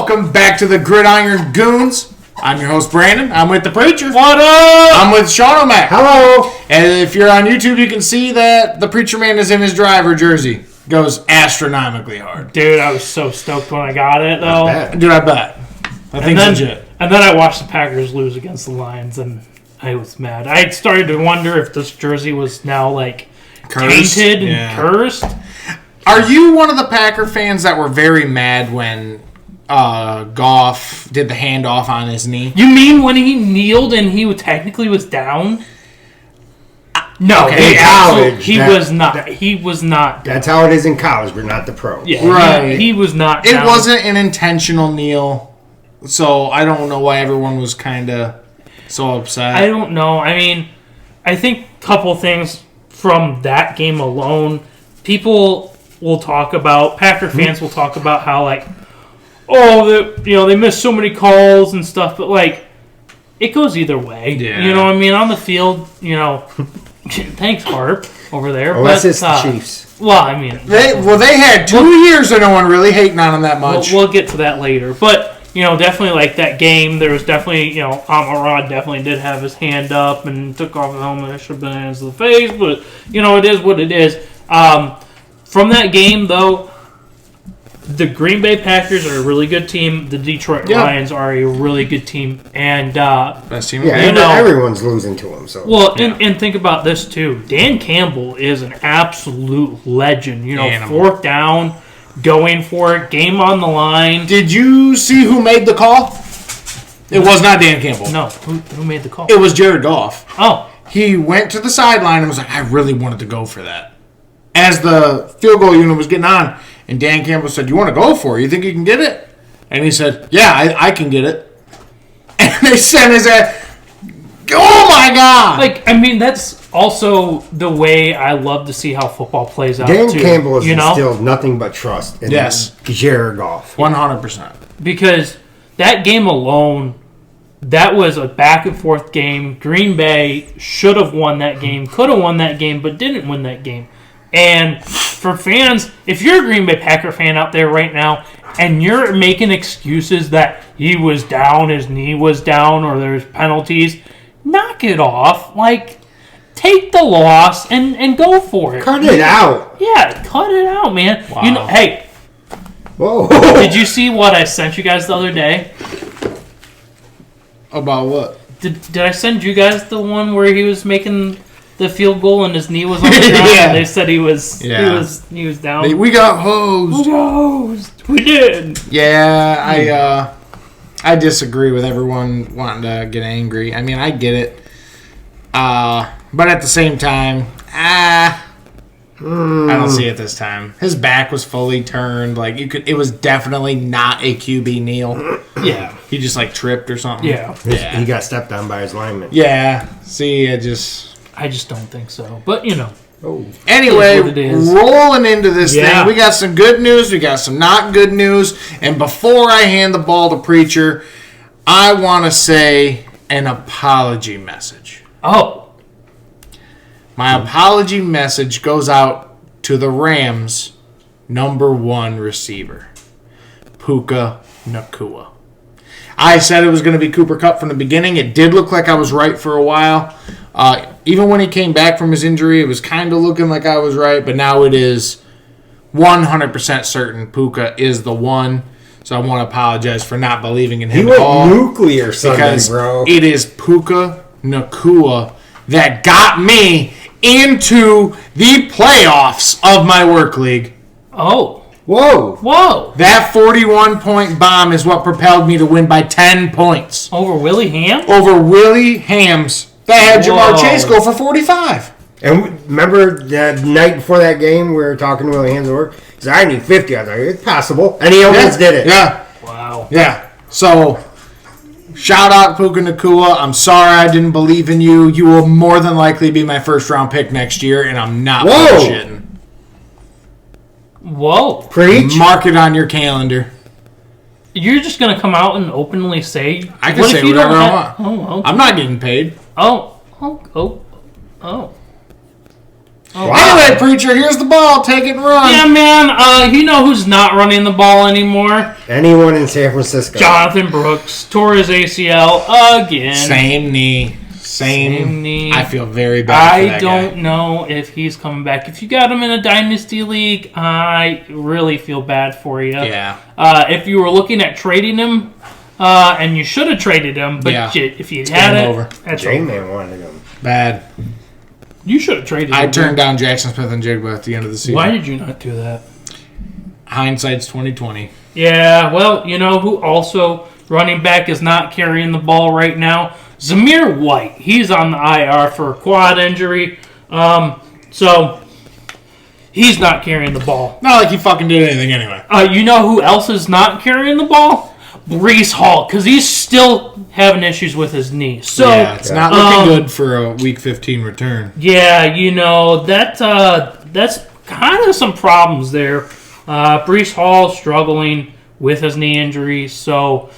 welcome back to the Gridiron Goons. I'm your host, Brandon. I'm with the Preacher. What up? I'm with Sean O'Mac. Hello. And if you're on YouTube, you can see that the Preacher Man is in his driver jersey. Goes astronomically hard. Dude, I was so stoked when I got it, though. Dude, I bet. I think legit. And then I watched the Packers lose against the Lions, and I was mad. I started to wonder if this jersey was now, like, tainted and cursed. Are you one of the Packer fans that were very mad when Goff did the handoff on his knee? You mean when he kneeled and he technically was down? No, okay, in college, he was not. He was not down. That's how it is in college, but not the pro. Yeah, right. He was not It down. wasn't an intentional kneel, so I don't know why everyone was kind of so upset. I don't know. I mean, I think a couple things from that game alone, people will talk about, Packer fans will talk about how, like, they miss so many calls and stuff, but, like, it goes either way. Yeah. You know what I mean? On the field, thanks, Harp, over there. Unless but, it's the Chiefs. Well, I mean... They had 2 years and no one really hating on them that much. We'll get to that later. But, definitely like that game, there was definitely, Amon-Ra definitely did have his hand up and took off the helmet. It should have been hands to the face, but, it is what it is. From that game, though, the Green Bay Packers are a really good team. The Detroit Lions are a really good team. And, best team. Yeah, everyone's losing to them. So. Well, and think about this, too. Dan Campbell is an absolute legend. Fourth down, going for it, game on the line. Did you see who made the call? It was not Dan Campbell. No, who made the call? It was Jared Goff. Oh. He went to the sideline and was like, I really wanted to go for that. As the field goal unit was getting on, and Dan Campbell said, you want to go for it? You think you can get it? And he said, yeah, I can get it. And they sent his ass, oh my God! That's also the way I love to see how football plays out, Dan too. Campbell has instilled nothing but trust in Jared Goff. 100%. Because that game alone, that was a back-and-forth game. Green Bay should have won that game, could have won that game, but didn't win that game. And for fans, if you're a Green Bay Packer fan out there right now, and you're making excuses that he was down, his knee was down, or there's penalties, knock it off. Like, take the loss and go for it. Cut it out. Yeah, cut it out, man. Wow. Hey. Whoa. Did you see what I sent you guys the other day? About what? Did I send you guys the one where he was making the field goal and his knee was on the ground? Yeah. And they said he was down. We got hosed. We did. Yeah, I disagree with everyone wanting to get angry. I mean, I get it. But at the same time, I don't see it this time. His back was fully turned. Like it was definitely not a QB kneel. Yeah. He just tripped or something. Yeah. He got stepped on by his lineman. Yeah. See, I just don't think so. But Anyway, it is. rolling into this Yeah. thing, we got some good news, we got some not good news, and before I hand the ball to Preacher, I want to say an apology message. Oh. My apology message goes out to the Rams' number 1 receiver, Puka Nacua. I said it was going to be Cooper Kupp from the beginning. It did look like I was right for a while. Even when he came back from his injury, it was kind of looking like I was right, but now it is 100% certain Puka is the one. So I want to apologize for not believing in him at all. He went nuclear Sunday, bro. It is Puka Nacua that got me into the playoffs of my work league. Oh. Whoa. That 41-point bomb is what propelled me to win by 10 points. Over Willie Ham? Over Willie Hams. That had Jamar Chase go for 45. And remember the night before that game, we were talking to Willie Hams at work? He said, I need 50. I was like, it's possible. And he almost did it. Yeah. Wow. Yeah. So, shout out Puka Nacua. I'm sorry I didn't believe in you. You will more than likely be my first-round pick next year, and I'm not bullshitting. Whoa. Preach. Mark it on your calendar. You're just going to come out and openly say... I can say whatever I want. Oh, okay. I'm not getting paid. Oh. Wow. Anyway, Preacher, here's the ball. Take it and run. Yeah, man. You know who's not running the ball anymore? Anyone in San Francisco. Jonathan Brooks tore his ACL again. Same knee. Same knee. I feel very bad for I that don't guy. know if he's coming back. If you got him in a dynasty league, I really feel bad for you. Yeah. If you were looking at trading him, and you should have traded him, but Yeah. if you had game it, over. that's over. J-Man wanted him. Bad. You should have traded him. I turned down Jackson Smith and Jigba at the end of the season. Why did you not do that? Hindsight's 2020. Yeah, well, you know who also running back is not carrying the ball right now? Zamir White. He's on the IR for a quad injury. So he's not carrying the ball. Not like he fucking did anything anyway. You know who else is not carrying the ball? Brees Hall, because he's still having issues with his knee. So yeah, it's not looking good for a Week 15 return. yeah, you know that's kind of some problems there. Brees Hall struggling with his knee injury, so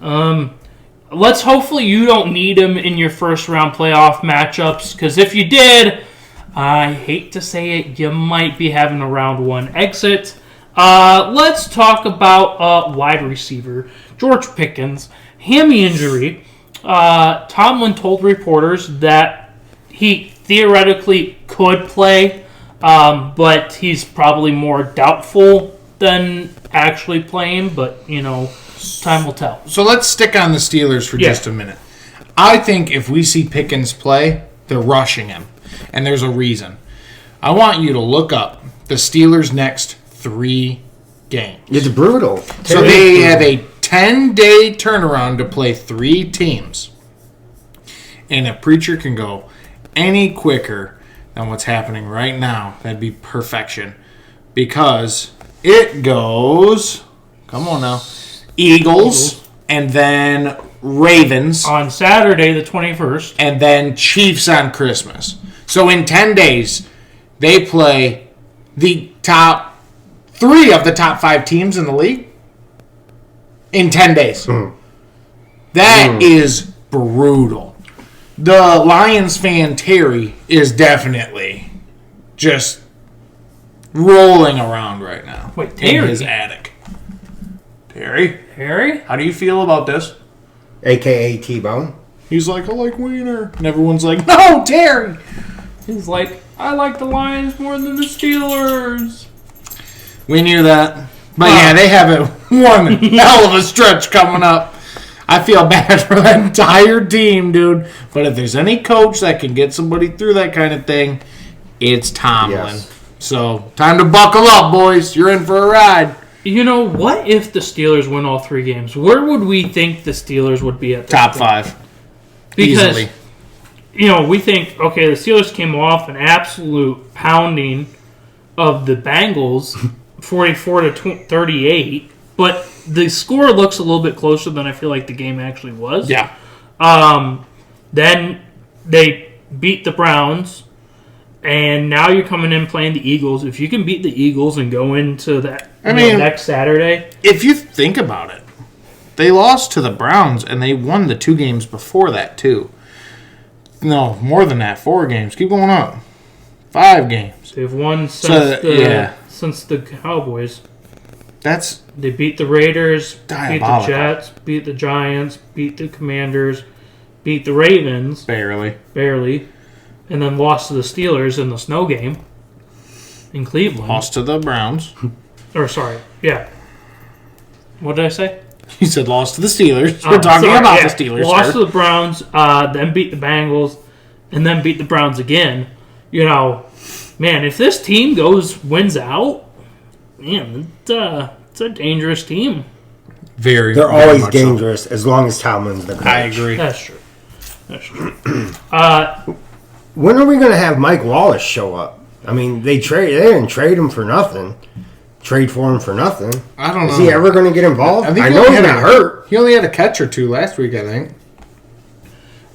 let's hopefully you don't need him in your first round playoff matchups, because if you did, I hate to say it, you might be having a round one exit. Let's talk about wide receiver George Pickens, hammy injury. Tomlin told reporters that he theoretically could play, but he's probably more doubtful than actually playing, but, you know, time will tell. So let's stick on the Steelers for just a minute. I think if we see Pickens play, they're rushing him. And there's a reason. I want you to look up the Steelers' next 3 games. It's brutal. So they have a 10-day turnaround to play 3 teams. And if Preacher can go any quicker than what's happening right now, that'd be perfection. Because it goes, come on now, Eagles, and then Ravens, On Saturday, the 21st, and then Chiefs on Christmas. So in 10 days, they play the top 3 of the top 5 teams in the league in 10 days. That is brutal. The Lions fan, Terry, is definitely just rolling around right now. Wait, in Terry? his attic. Terry, Harry? how do you feel about this? A.K.A. T-Bone. He's like, I like Wiener. And everyone's like, no, Terry. He's like, I like the Lions more than the Steelers. We knew that. But yeah, they have one hell of a stretch coming up. I feel bad for that entire team, dude. But if there's any coach that can get somebody through that kind of thing, it's Tomlin. Yes. So, time to buckle up, boys. You're in for a ride. You know, what if the Steelers win all 3 games? Where would we think the Steelers would be at this Top point? 5. Because, Easily. you know, we think, okay, the Steelers came off an absolute pounding of the Bengals, 44-38, but the score looks a little bit closer than I feel like the game actually was. Yeah. Then they beat the Browns, and now you're coming in playing the Eagles. If you can beat the Eagles and go into that next Saturday. If you think about it, they lost to the Browns, and they won the 2 games before that, too. No, more than that. 4 games. Keep going up. 5 games. They've won since the Cowboys. That's They beat the Raiders, beat the diabolical. Jets, beat the Giants, beat the Commanders, beat the Ravens, barely. and then lost to the Steelers in the snow game in Cleveland. Lost to the Browns. Or, sorry, yeah. What did I say? You said lost to the Steelers. We're talking about the Steelers. Lost sir. to the Browns, then beat the Bengals, and then beat the Browns again. You know, man, if this team wins out, man, it's a dangerous team. Very. They're very always much so. dangerous as long as Tomlin's the coach. I agree. That's true. When are we going to have Mike Wallace show up? I mean, they didn't trade him for nothing. Trade for him for nothing. I don't know. Is he ever going to get involved? I he know only he's had not hurt. He only had a catch or 2 last week, I think.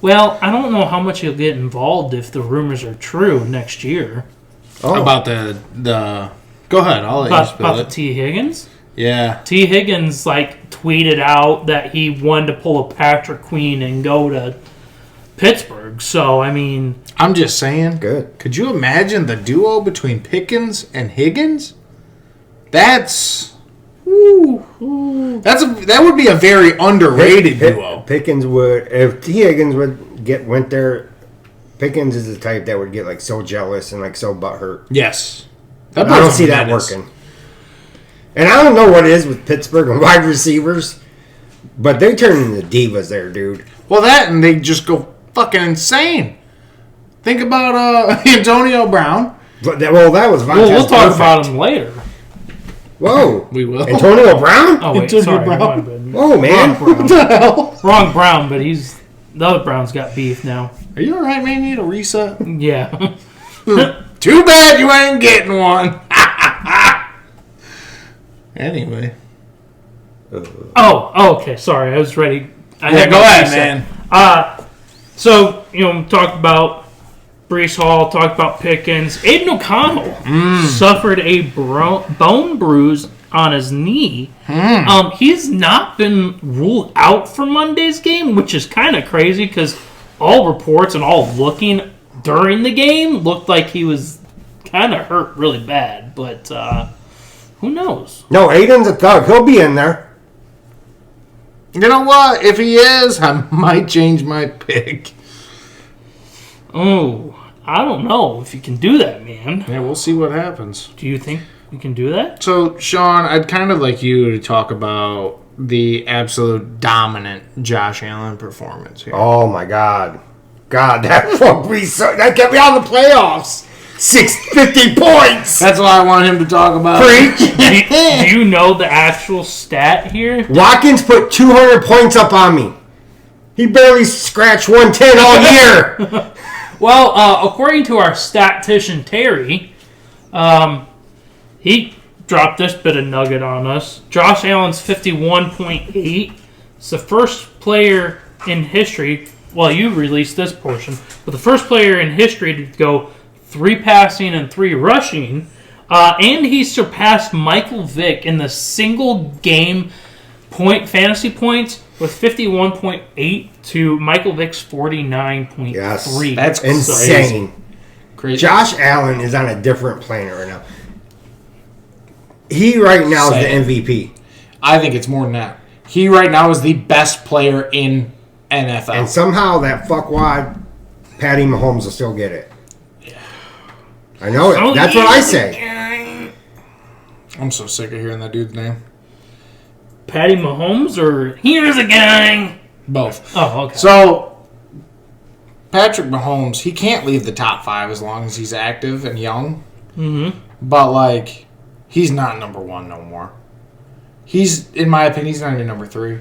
Well, I don't know how much he'll get involved if the rumors are true next year. Oh, About the. Go ahead. I'll let you About spill the it. T. Higgins? Yeah. T. Higgins, tweeted out that he wanted to pull a Patrick Queen and go to Pittsburgh. So, I mean, I'm just saying. Good. Could you imagine the duo between Pickens and Higgins? That would be a very underrated duo. Pickens would, if T. Higgins went there, Pickens is the type that would get like so jealous and like so butthurt. Yes. I don't see that working. And I don't know what it is with Pittsburgh and wide receivers, but they turn into divas there, dude. Well, that and they just go fucking insane. Think about Antonio Brown. But that was Vontaze we'll talk perfect. about him later. Whoa. We will. Antonio Brown? Oh, wait, Antonio sorry. Brown. Whoa, man. Wrong What Brown. the hell? Wrong Brown, but the other Brown's got beef now. Are you alright, man? You need a reset? Yeah. Too bad you ain't getting one. Anyway. Oh, okay. Sorry, I was ready. Go ahead, man. So, talked about Brees Hall, talked about Pickens. Aiden O'Connell suffered a bone bruise on his knee. He's not been ruled out for Monday's game, which is kind of crazy because all reports and all looking during the game looked like he was kind of hurt really bad. But who knows? No, Aiden's a thug. He'll be in there. You know what? If he is, I might change my pick. Oh, I don't know if you can do that, man. Yeah, we'll see what happens. Do you think you can do that? So, Sean, I'd kind of like you to talk about the absolute dominant Josh Allen performance here. Oh, my God. God, that fucked me so... That kept me out of the playoffs. 650 points. That's what I want him to talk about. Preach. Do you know the actual stat here? Watkins put 200 points up on me. He barely scratched 110 all year. Well, according to our statistician Terry, he dropped this bit of nugget on us. Josh Allen's 51.8. It's the first player in history. Well, you released this portion, but the first player in history to go 3 passing and 3 rushing, and he surpassed Michael Vick in the single game fantasy points with 51.8 to Michael Vick's 49.3. Yes, that's insane. Crazy. Josh Allen is on a different planet right now. He right now Same. is the MVP. I think it's more than that. He right now is the best player in NFL. And somehow that fuckwad, Patty Mahomes, will still get it. I know it. That's what I say. I'm so sick of hearing that dude's name. Patty Mahomes or here's a gang? Both. Oh, okay. So, Patrick Mahomes, he can't leave the top 5 as long as he's active and young. Mm-hmm. But, he's not number 1 no more. He's, in my opinion, he's not even number 3.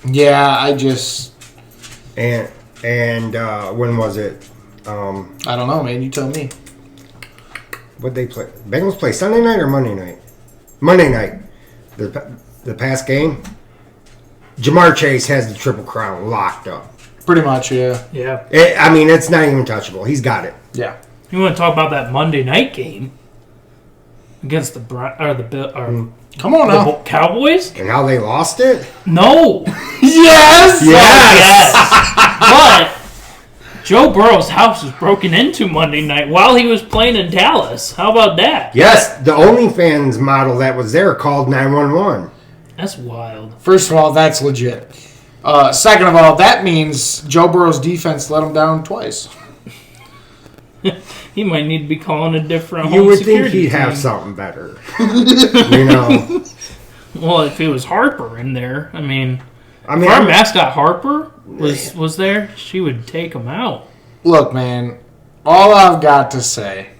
Yeah, I just... And when was it? I don't know, man. You tell me. What they play? Bengals play Sunday night or Monday night? Monday night. The past game. Jamar Chase has the Triple Crown locked up. Pretty much, yeah. Yeah. It's not even touchable. He's got it. Yeah. You want to talk about that Monday night game against the Come on now. Cowboys? And how they lost it? No. Yes! Yes. But Joe Burrow's house was broken into Monday night while he was playing in Dallas. How about that? Yes, the OnlyFans model that was there called 911. That's wild. First of all, that's legit. Second of all, that means Joe Burrow's defense let him down twice. He might need to be calling a different home You would think security he'd have team. something better. You know. Well, if it was Harper in there, I mean, if our I'm- mascot Harper was there, she would take him out. Look, man, all I've got to say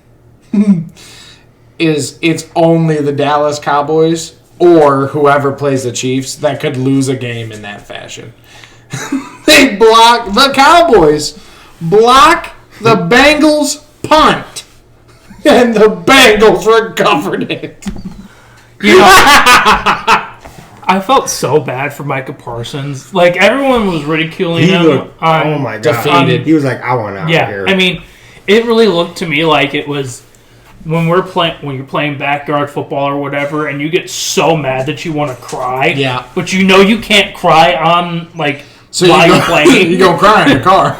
is it's only the Dallas Cowboys or whoever plays the Chiefs that could lose a game in that fashion. They block the Cowboys, block the Bengals punt, and the Bengals recovered it. You know, I felt so bad for Micah Parsons. Like, everyone was ridiculing him. Looked, oh my god. defeated. He was like, I want out of Yeah, here. I mean, it really looked to me like it was when you're playing backyard football or whatever, and you get so mad that you want to cry. Yeah. But you know you can't cry on So while you you're go, playing. you go cry in the car.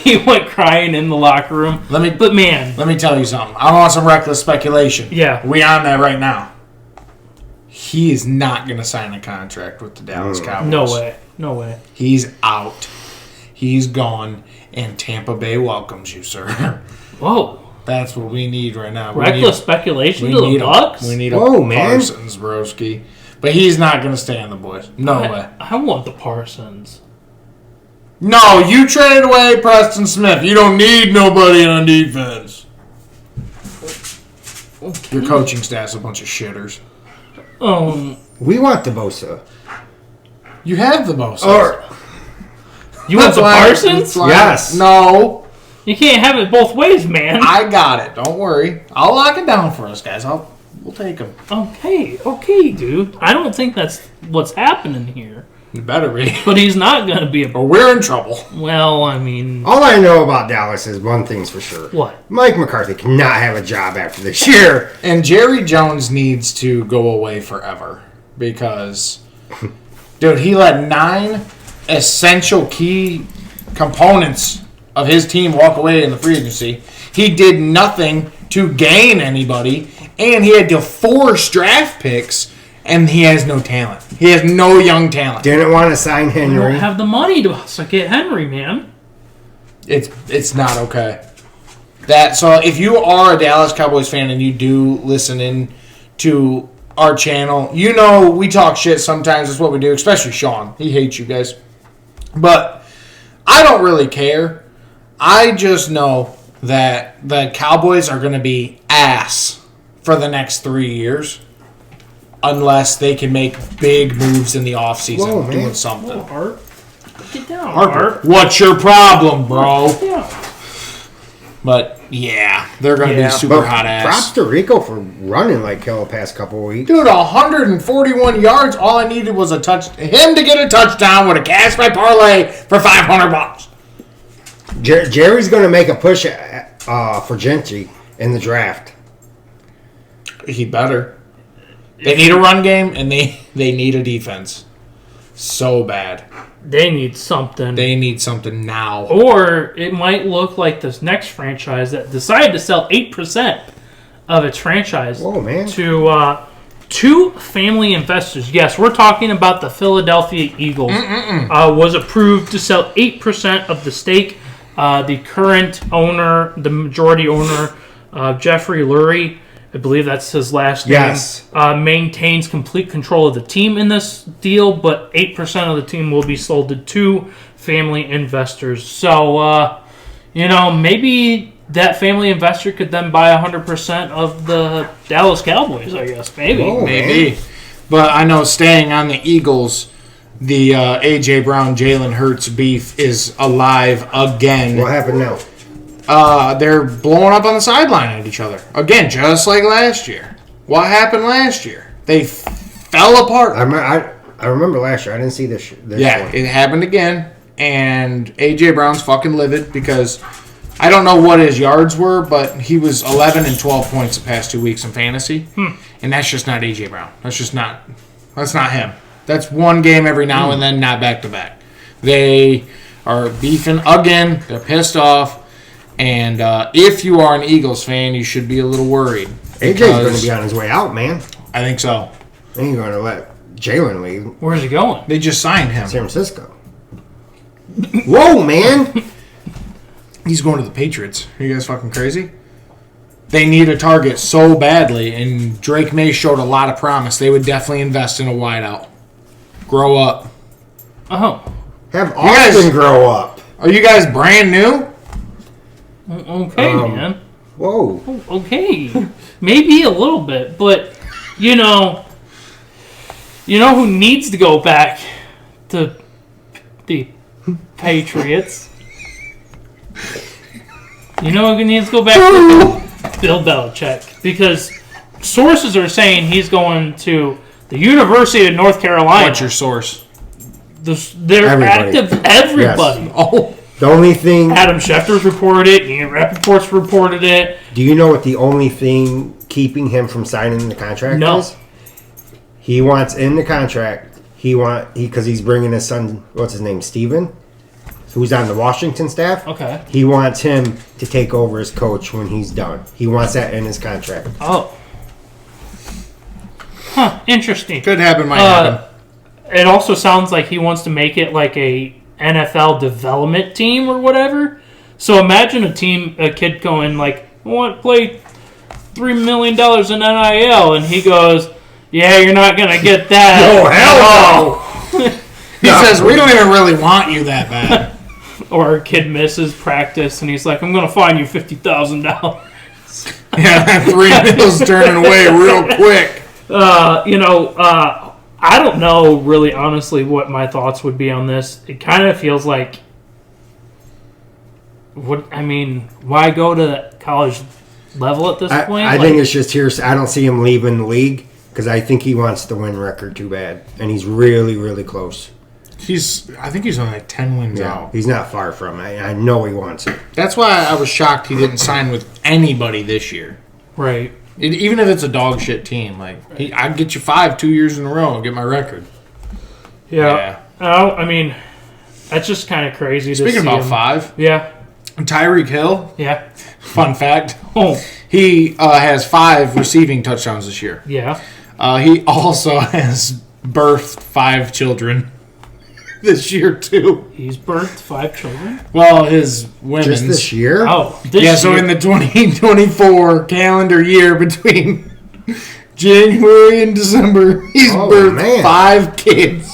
He went crying in the locker room. But man, Let me tell you something. I want some reckless speculation. Yeah. We on that right now. He is not going to sign a contract with the Dallas Cowboys. no way. He's out. He's gone, and Tampa Bay welcomes you, sir. Whoa. That's what we need right now. Reckless speculation to the Bucks? We need Whoa, a man. Parsons, broski. But he's not going to stay on the boys. No way. I want the Parsons. No, you traded away Preston Smith. You don't need nobody on defense. Your coaching staff's a bunch of shitters. We want the Bosa. You have the most. Or You want the Parsons? Yes. No. You can't have it both ways, man. I got it. Don't worry. I'll lock it down for us, guys. We'll take him. Okay, dude. I don't think that's what's happening here. You better be. But he's not going to be a... Or we're in trouble. Well, I mean... all I know about Dallas is one thing's for sure. What? Mike McCarthy cannot have a job after this year. And Jerry Jones needs to go away forever. Because, dude, he let 9 essential key components of his team walk away in the free agency. He did nothing to gain anybody. And he had to force draft picks. And he has no talent. He has no young talent. Didn't want to sign We Henry. don't have the money to get Henry, man. It's not okay. So if you are a Dallas Cowboys fan and you do listen in to our channel, you know we talk shit sometimes. That's what we do, especially Sean. He hates you guys. But I don't really care. I just know that the Cowboys are going to be ass for the next 3 years. Unless they can make big moves in the offseason Whoa, man. doing something. Oh, Art. Get down, Harper, Art. what's your problem, bro? Yeah. But, yeah, they're going to Yeah. be super But hot props ass. to Rico for running like hell the past couple of weeks. Dude, 141 yards. All I needed was him to get a touchdown with a cash my parlay for $500. Jerry's going to make a push for Gentry in the draft. He better. They need a run game, and they need a defense. So bad. They need something. They need something now. Or it might look like this next franchise that decided to sell 8% of its franchise Whoa, man. to 2 family investors. Yes, we're talking about the Philadelphia Eagles. Was approved to sell 8% of the stake. The current owner, the majority owner, Jeffrey Lurie, I believe that's his last name, Yes. maintains complete control of the team in this deal, but 8% of the team will be sold to 2 family investors. So, maybe that family investor could then buy 100% of the Dallas Cowboys, I guess. Maybe. Oh. Maybe. But I know staying on the Eagles, the A.J. Brown, Jalen Hurts beef is alive again. What happened now? They're blowing up on the sideline at each other. Again, just like last year. What happened last year? They fell apart. I remember last year. I didn't see this Yeah, one. it happened again. And A.J. Brown's fucking livid because I don't know what his yards were, but he was 11 and 12 points the past 2 weeks in fantasy. And that's just not A.J. Brown. That's not him. That's one game every now and then, not back-to-back. They are beefing again. They're pissed off. And if you are an Eagles fan, you should be a little worried. AJ's going to be on his way out, man. I think so. They ain't going to let Jalen leave Where's he going? They just signed him. San Francisco. Whoa, man. He's going to the Patriots. Are you guys fucking crazy? They need a target so badly, and Drake May showed a lot of promise. They would definitely invest in a wideout. Grow up. Oh. Have guys- Austin grow up. Are you guys brand new? Okay, man. Whoa. Okay. Maybe a little bit, but, you know who needs to go back to the Patriots? You know who needs to go back to Bill Belichick? Because sources are saying he's going to the University of North Carolina. What's your source? They're Everybody. active. Everybody. Yes. Oh, The only thing... Adam Schefter's reported it. Ian Rappaport's reported it. Do you know what the only thing keeping him from signing the contract No. is? He wants in the contract, because he's bringing his son. What's his name? Steven, who's on the Washington staff. Okay. He wants him to take over as coach when he's done. He wants that in his contract. Oh. Huh. Interesting. Could happen, might happen. It also sounds like he wants to make it like a NFL development team or whatever. So imagine a kid going like, I want to play $3 million in NIL, and he goes, yeah, you're not going to get that. No, hell no. He says, we don't even really want you that bad. Or a kid misses practice, and he's like, I'm going to fine you $50,000. Yeah, that $3 mill's turning away real quick. I don't know really honestly what my thoughts would be on this. It kind of feels like why go to the college level at this point? I think it's just here. I don't see him leaving the league because I think he wants to win record too bad, and he's really, really close. I think he's on like 10 wins out. He's not far from it. I know he wants it. That's why I was shocked he didn't sign with anybody this year. Right. Even if it's a dog shit team, like I'd get you 2 years in a row and get my record. Yeah. Oh, that's just kind of crazy. Speaking to see about him. 5, Yeah. Tyreek Hill. Yeah. Fun fact. Oh. He has 5 receiving touchdowns this year. Yeah. He also has birthed 5 children this year too. He's birthed 5 children. Well, his women's. Just this year? Oh, So in the 2024 calendar year between January and December, he's birthed 5 kids.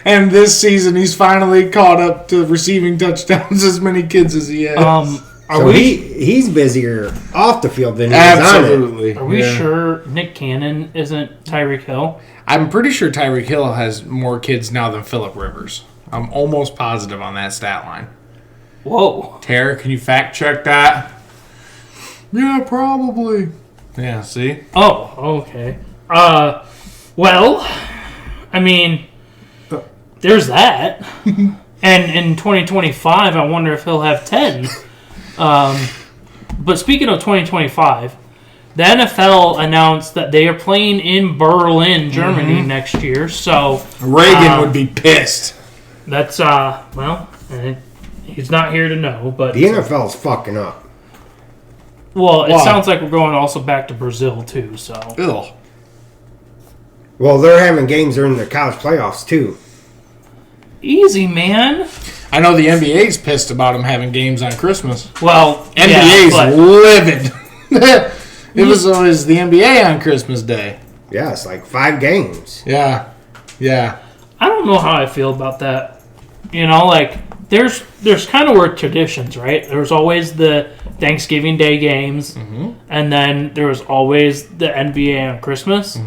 And this season, he's finally caught up to receiving touchdowns as many kids as he has. He's busier off the field than he Absolutely. is on it. Are we sure Nick Cannon isn't Tyreek Hill? I'm pretty sure Tyreek Hill has more kids now than Phillip Rivers. I'm almost positive on that stat line. Whoa. Tara, can you fact check that? Yeah, probably. Yeah, see? Oh, okay. There's that. And in 2025, I wonder if he'll have 10. But speaking of 2025, the NFL announced that they are playing in Berlin, Germany next year. So Reagan would be pissed. That's he's not here to know. But The NFL's fucking up. Well, it sounds like we're going also back to Brazil too. So Ugh. Well, they're having games during the college playoffs too. Easy, man. I know the NBA's pissed about him having games on Christmas. Well, NBA's yeah, livid. It was always the NBA on Christmas Day. Yeah, it's like 5 games. Yeah. I don't know how I feel about that. There's kind of weird traditions, right? There's always the Thanksgiving Day games, and then there was always the NBA on Christmas.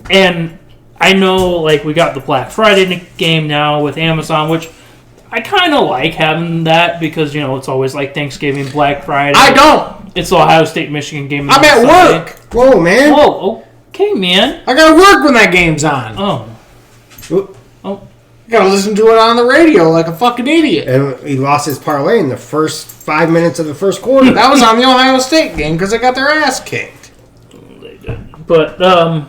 And I know, we got the Black Friday game now with Amazon, which I kind of like having that because, it's always like Thanksgiving, Black Friday. I don't. It's the Ohio State-Michigan game. I'm at work. Whoa, man. Whoa, okay, man. I gotta work when that game's on. Oh. You gotta listen to it on the radio like a fucking idiot. And he lost his parlay in the first 5 minutes of the first quarter. That was on the Ohio State game because they got their ass kicked. They did. But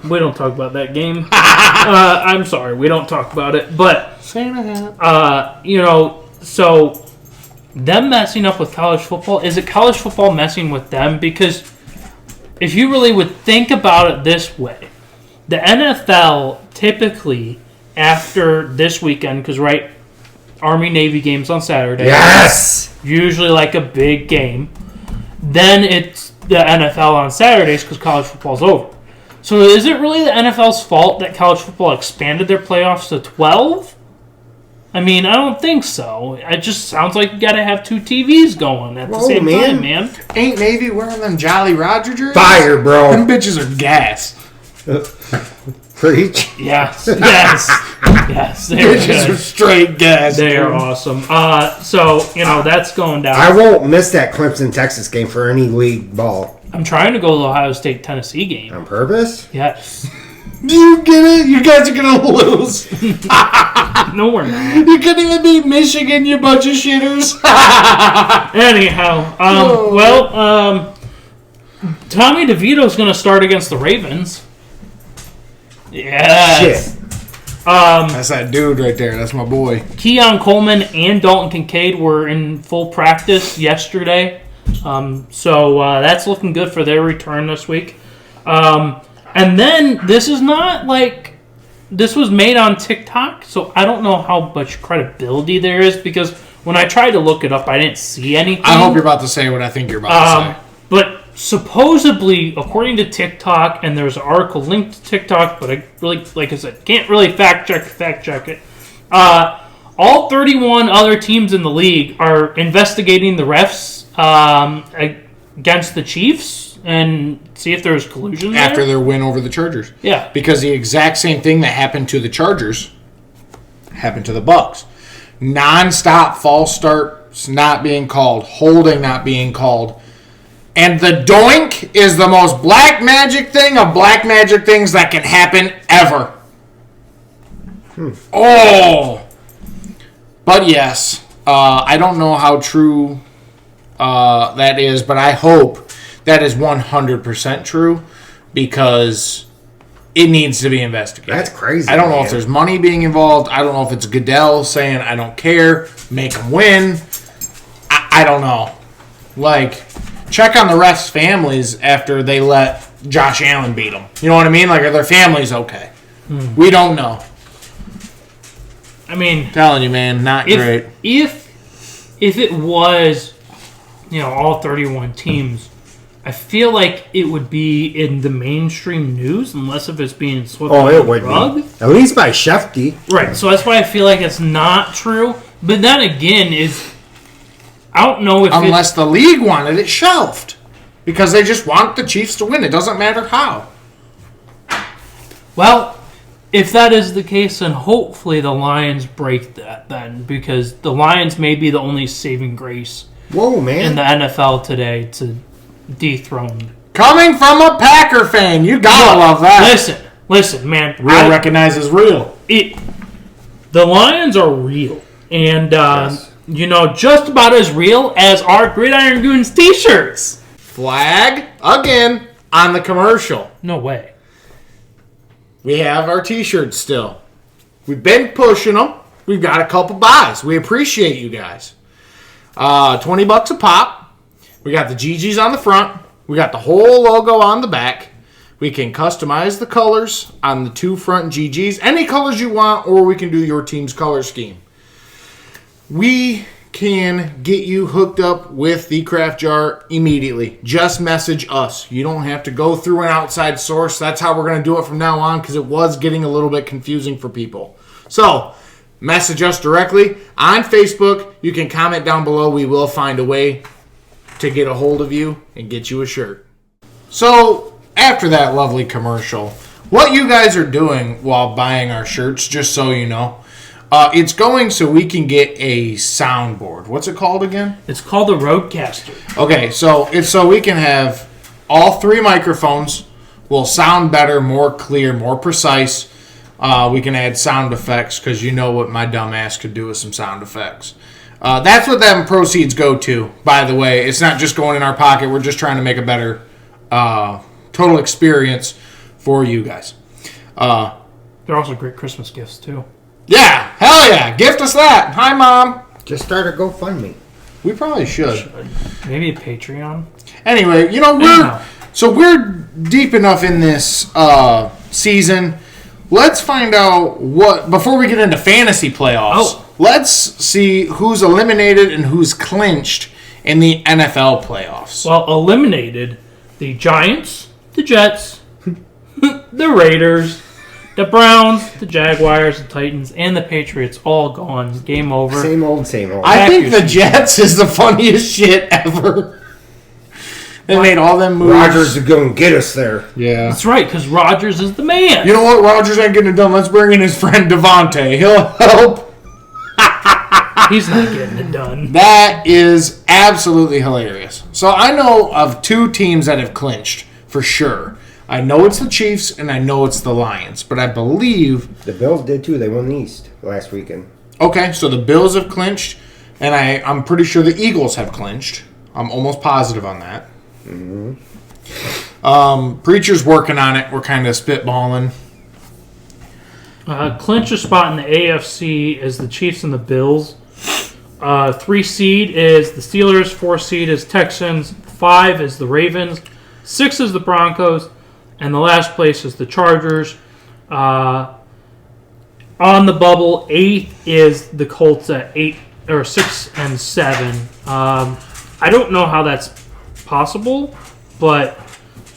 we don't talk about that game. I'm sorry, we don't talk about it. But Santa hat. So them messing up with college football, is it college football messing with them? Because if you really would think about it this way, the NFL typically after this weekend, because Army-Navy games on Saturday. Yes! Usually like a big game. Then it's the NFL on Saturdays because college football's over. So is it really the NFL's fault that college football expanded their playoffs to 12? I don't think so. It just sounds like you got to have 2 TVs going at the same time, man. Ain't Navy wearing them Jolly Roger jerseys? Fire, bro. Them bitches are gas. Preach. Yes. Yes. They're Bitches are good. straight gas. They are dude. awesome. That's going down. I won't miss that Clemson-Texas game for any league ball. I'm trying to go to the Ohio State-Tennessee game. On purpose? Yes. Do you get it? You guys are gonna lose. No, we're not. You couldn't even beat Michigan, you bunch of shitters. Anyhow, Tommy DeVito's going to start against the Ravens. Yes. Shit. That's that dude right there. That's my boy. Keon Coleman and Dalton Kincaid were in full practice yesterday. So that's looking good for their return this week. And then this is not like this was made on TikTok, so I don't know how much credibility there is because when I tried to look it up, I didn't see anything. I hope you're about to say what I think you're about to say. But supposedly, according to TikTok, and there's an article linked to TikTok, but I really, like I said, can't really fact check it. All 31 other teams in the league are investigating the refs against the Chiefs and see if there's collusion there. After their win over the Chargers. Yeah. Because the exact same thing that happened to the Chargers happened to the Bucs. Non-stop false starts not being called, holding not being called. And the doink is the most black magic thing of black magic things that can happen ever. Oh! But yes, I don't know how true that is, but I hope that is 100% true because it needs to be investigated. That's crazy. I don't know if there's money being involved. I don't know if it's Goodell saying, I don't care, make them win. I don't know. Like, check on the refs' families after they let Josh Allen beat them. You know what I mean? Like, are their families okay? We don't know. I mean, Telling you, man, not great. If it was, all 31 teams, I feel like it would be in the mainstream news unless if it's being swept under the rug. Be. At least by Shefty. Right, so that's why I feel like it's not true. But then again, I don't know if unless the league wanted it shelved. Because they just want the Chiefs to win. It doesn't matter how. Well, if that is the case, then hopefully the Lions break that then. Because the Lions may be the only saving grace in the NFL today to dethrone. Coming from a Packer fan, you gotta love that. Listen, man. Real recognizes real. The Lions are real. And, just about as real as our Gridiron Goons t-shirts. Flag, again, on the commercial. No way. We have our t-shirts still. We've been pushing them. We've got a couple buys. We appreciate you guys. $20 a pop. We got the GGs on the front. We got the whole logo on the back. We can customize the colors on the two front GGs. Any colors you want, or we can do your team's color scheme. We can get you hooked up with the craft jar immediately. Just message us. You don't have to go through an outside source. That's how we're going to do it from now on because it was getting a little bit confusing for people. So, message us directly on Facebook. You can comment down below. We will find a way to get a hold of you and get you a shirt. So, after that lovely commercial, what you guys are doing while buying our shirts, just so you know, it's going so we can get a soundboard. What's it called again? It's called the Roadcaster. Okay, so it's so we can have all three microphones. Will sound better, more clear, more precise. We can add sound effects because you know what my dumb ass could do with some sound effects. That's what them proceeds go to, by the way. It's not just going in our pocket. We're just trying to make a better total experience for you guys. They're also great Christmas gifts, too. Yeah, hell yeah. Gift us that. Hi, Mom. Just start a GoFundMe. We probably should. Maybe a Patreon. Anyway, we're deep enough in this season. Let's find out before we get into fantasy playoffs, let's see who's eliminated and who's clinched in the NFL playoffs. Well, eliminated the Giants, the Jets, the Raiders, the Browns, the Jaguars, the Titans, and the Patriots all gone. Game over. Same old, same old. I think the Jets is the funniest shit ever. They made all them moves. Rodgers is going to get us there. Yeah. That's right, because Rodgers is the man. You know what? Rodgers ain't getting it done. Let's bring in his friend Devontae. He'll help. He's not getting it done. That is absolutely hilarious. So I know of two teams that have clinched for sure. I know it's the Chiefs and I know it's the Lions, but I believe the Bills did too. They won the East last weekend. Okay, so the Bills have clinched, and I'm pretty sure the Eagles have clinched. I'm almost positive on that. Mm-hmm. Preacher's working on it. We're kind of spitballing. Clinch a spot in the AFC is the Chiefs and the Bills. 3 seed is the Steelers. 4 seed is Texans. 5 is the Ravens. 6 is the Broncos. And the last place is the Chargers. On the bubble, 8th is the Colts at 6 and 7. I don't know how that's possible, but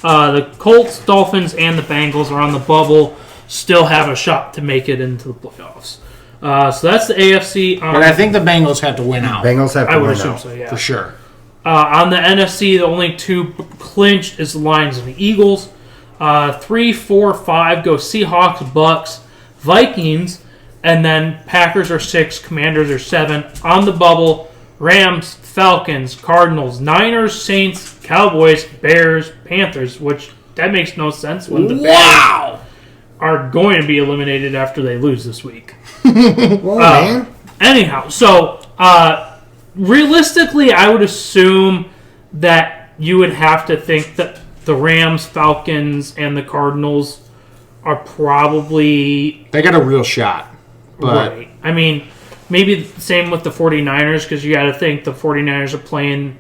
the Colts, Dolphins, and the Bengals are on the bubble. Still have a shot to make it into the playoffs. So that's the AFC. But I think the Bengals have to win out. Bengals have to I would win assume out. so, yeah. For sure. On the NFC, the only 2 clinched is the Lions and the Eagles. 3, 4, 5 go Seahawks, Bucks, Vikings, and then Packers are 6, Commanders are 7. On the bubble, Rams, Falcons, Cardinals, Niners, Saints, Cowboys, Bears, Panthers, which that makes no sense when the Bears are going to be eliminated after they lose this week. Well, man. Anyhow, so realistically, I would assume that you would have to think that the Rams, Falcons, and the Cardinals are probably They got a real shot. But right. I mean, maybe the same with the 49ers, because you got to think the 49ers are playing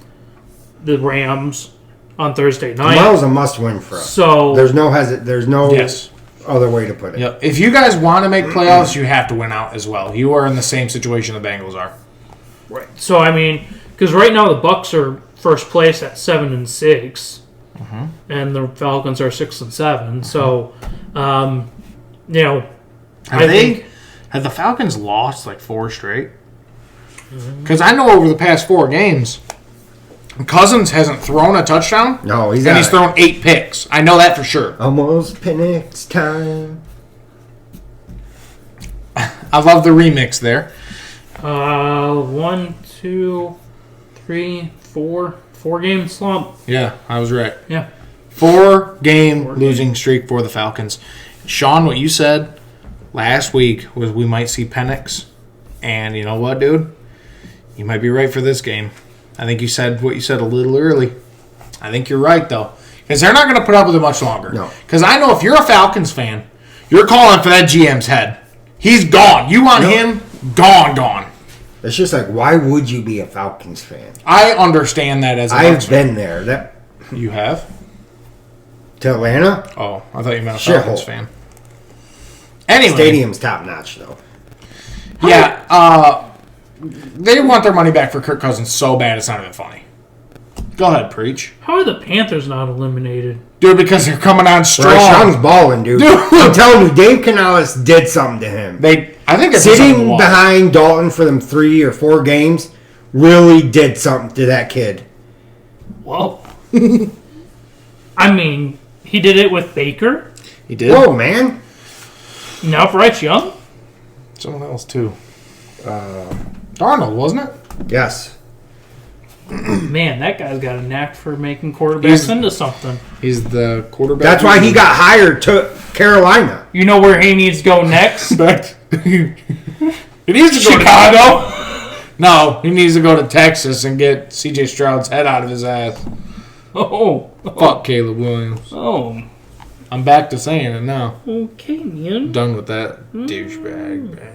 the Rams on Thursday night. Tomorrow's a must-win for us. So There's no yes. other way to put it. Yep. If you guys want to make playoffs, you have to win out as well. You are in the same situation the Bengals are. right. So I mean, because right now the Bucks are first place at 7 and 6, and the Falcons are 6 and 7. So, Have the Falcons lost like 4 straight? Because I know over the past 4 games, Cousins hasn't thrown a touchdown. No, he's thrown 8 picks. I know that for sure. Almost Penix time. I love the remix there. 1, 2, 3, 4 game slump. Yeah, I was right. Yeah. 4-game losing streak for the Falcons. Sean, what you said last week was we might see Penix. And you know what, dude? You might be right for this game. I think you said what you said a little early. I think you're right, though. Because they're not going to put up with it much longer. No. Because I know if you're a Falcons fan, you're calling for that GM's head. He's gone. You want him? Gone. It's just like, why would you be a Falcons fan? I understand that as a I've Bucs fan. been there. You have? To Atlanta, Oh, I thought you meant a Shithole. Falcons fan. Anyway. stadium's top notch though. Yeah, they want their money back for Kirk Cousins so bad it's not even funny. Go ahead, preach. How are the Panthers not eliminated? Dude, because they're coming on strong. Bryce Young's balling, dude. I'm telling you, Dave Canales did something to him. I think it's Sitting behind Dalton for them 3 or 4 games really did something to that kid. Whoa. I mean, he did it with Baker. He did. Whoa, man. Now Bryce Young. Someone else, too. Darnold, wasn't it? Yes. Man, that guy's got a knack for making quarterbacks into something. He's the quarterback. That's why he got hired to Carolina. You know where he needs to go next? He needs to go to Chicago. No, he needs to go to Texas and get C.J. Stroud's head out of his ass. Oh. Fuck Caleb Williams. Oh. I'm back to saying it now. Okay, man. Done with that douchebag, man.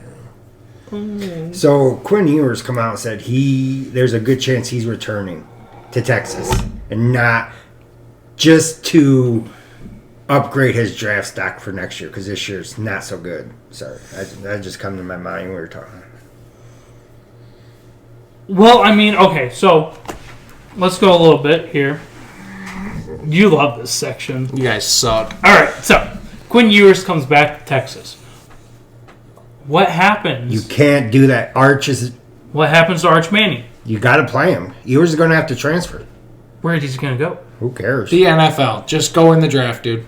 So Quinn Ewers come out and said there's a good chance he's returning to Texas and not just to upgrade his draft stock for next year because this year's not so good. Sorry, that just come to my mind when we were talking. Well, I mean, okay, so let's go a little bit here. You love this section. You guys suck. All right, so Quinn Ewers comes back to Texas. What happens? You can't do that. What happens to Arch Manning? You got to play him. Ewers is going to have to transfer. Where is he going to go? Who cares? The NFL. Just go in the draft, dude.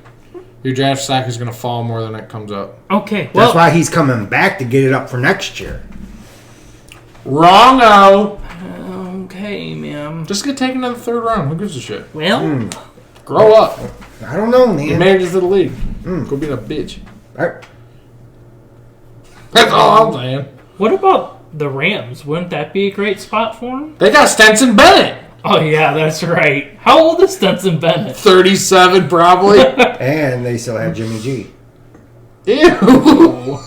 Your draft stock is going to fall more than it comes up. Okay, well, That's why he's coming back to get it up for next year. Wrong-o. okay, man. Just get taken to the 3rd round. Who gives a shit? Well, Grow up. I don't know, You man. made it to the league. Go be a bitch. I- That's all I'm saying. what about the Rams? Wouldn't that be a great spot for him? They got Stenson Bennett. Oh, yeah, that's right. How old is Stetson Bennett? 37 probably. And they still have Jimmy G. Ew.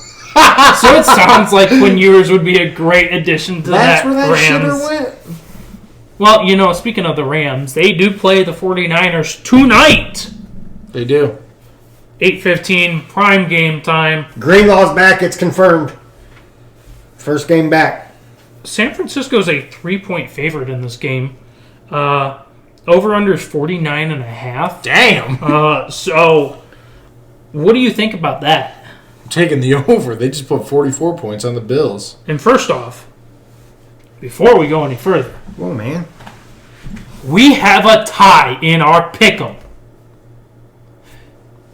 So it sounds like Quinn Ewers would be a great addition to That's that where that Rams. shitter went. Well, speaking of the Rams, they do play the 49ers tonight. They do. 8:15 prime game time. Greenlaw's back. It's confirmed. First game back. San Francisco's a 3-point favorite in this game. Over-under is 49.5. Damn. So, what do you think about that? I'm taking the over. They just put 44 points on the Bills. And first off, before we go any further, Oh, man. we have a tie in our pick'em.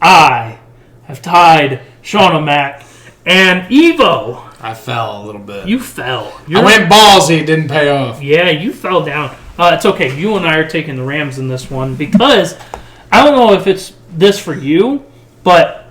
I have tied Sean O'Mac and Evo. I fell a little bit. You fell. I went ballsy. It didn't pay off. Yeah, you fell down. It's okay. You and I are taking the Rams in this one because I don't know if it's this for you, but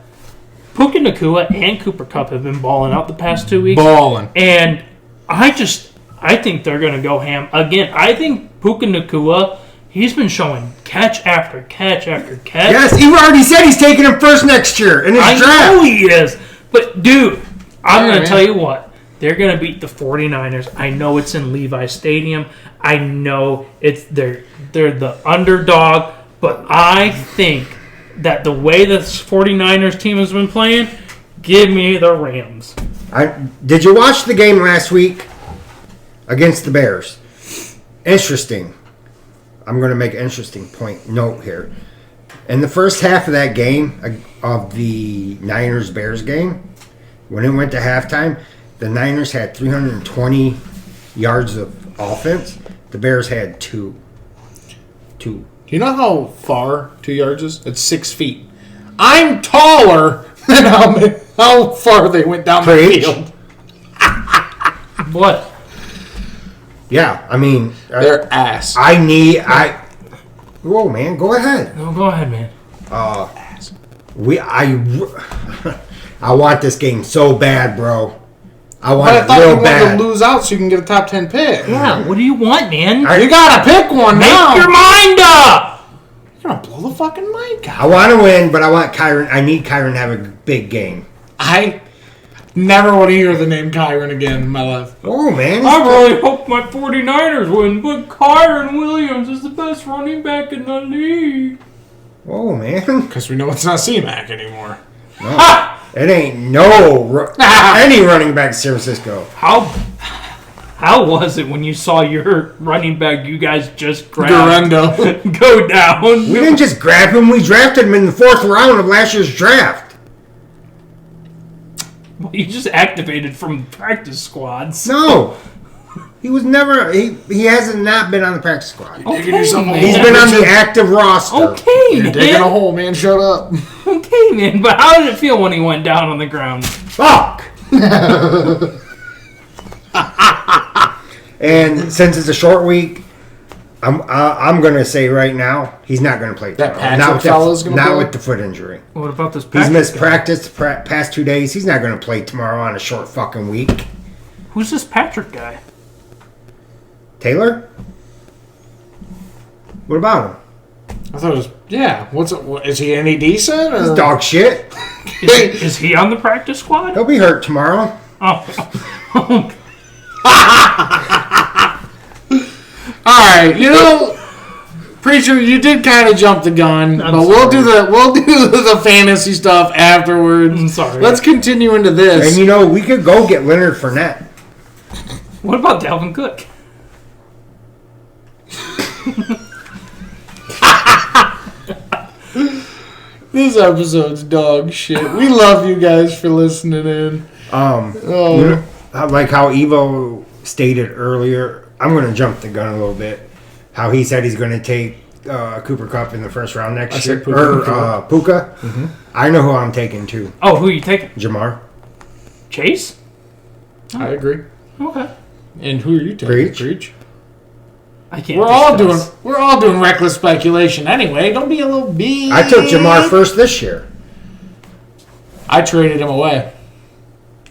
Puka Nacua and Cooper Kupp have been balling out the past 2 weeks. Balling. And I think they're going to go ham. Again, I think Puka Nacua, he's been showing catch after catch after catch. Yes, he already said he's taking him first next year in his I draft. know he is. But, dude, I'm going to man. tell you what. They're going to beat the 49ers. I know it's in Levi Stadium. I know they're the underdog. But I think that the way this 49ers team has been playing, give me the Rams. Did you watch the game last week against the Bears? Interesting. I'm going to make an interesting note here. In the first half of that game, of the Niners-Bears game, when it went to halftime, the Niners had 320 yards of offense. The Bears had 2. Do you know how far 2 yards is? It's 6 feet. I'm taller than how far they went down the Preach. field. What? Yeah, I mean, They're ass. Whoa, man, go ahead. No, go ahead, man. I want this game so bad, bro. I want But I it thought you real wanted bad. to lose out so you can get a top 10 pick. Yeah, what do you want, man? You gotta pick one Make now. your mind up! You're gonna blow the fucking mic out. I want to win, but I want Kyron. I need Kyron to have a big game. I never want to hear the name Kyron again in my life. Oh man, I really hope my 49ers win, but Kyron Williams is the best running back in the league. oh man, Because we know it's not C-Mac anymore. Ha! it ain't any running back in San Francisco. How was it when you saw your running back you guys just grabbed Durendo. go down? We didn't just grab him; we drafted him in the 4th round of last year's draft. You just activated from practice squads. No, he was never. He hasn't not been on the practice squad. Digging yourself a hole. He's been on the active roster. Okay, You're digging a man. hole, man. Shut up. Okay, man. But how did it feel when he went down on the ground? Fuck. And since it's a short week, I'm gonna say right now he's not gonna play. That tomorrow. Patrick fella's gonna not play? with the foot injury. What about this? He's Patrick missed guy? practice past 2 days. He's not gonna play tomorrow on a short fucking week. Who's this Patrick guy? Taylor, what about him? I thought it was, yeah. Is he any decent? Or? He's dog shit. Is he on the practice squad? He'll be hurt tomorrow. Oh. All right, Preacher, you did kind of jump the gun, but we'll do the fantasy stuff afterwards. I'm sorry. Let's continue into this. And we could go get Leonard Fournette. What about Dalvin Cook? This episode's dog shit. We love you guys for listening in. Like how Evo stated earlier, I'm going to jump the gun a little bit. How he said he's going to take Cooper Kupp in the first round next year. said Puka. Puka. Mm-hmm. I know who I'm taking too. Oh, who are you taking? Jamar. Chase? I agree. Okay. And who are you taking? Preach. I can't. We're all doing reckless speculation anyway. Don't be a little bitch. I took Jamar first this year. I traded him away.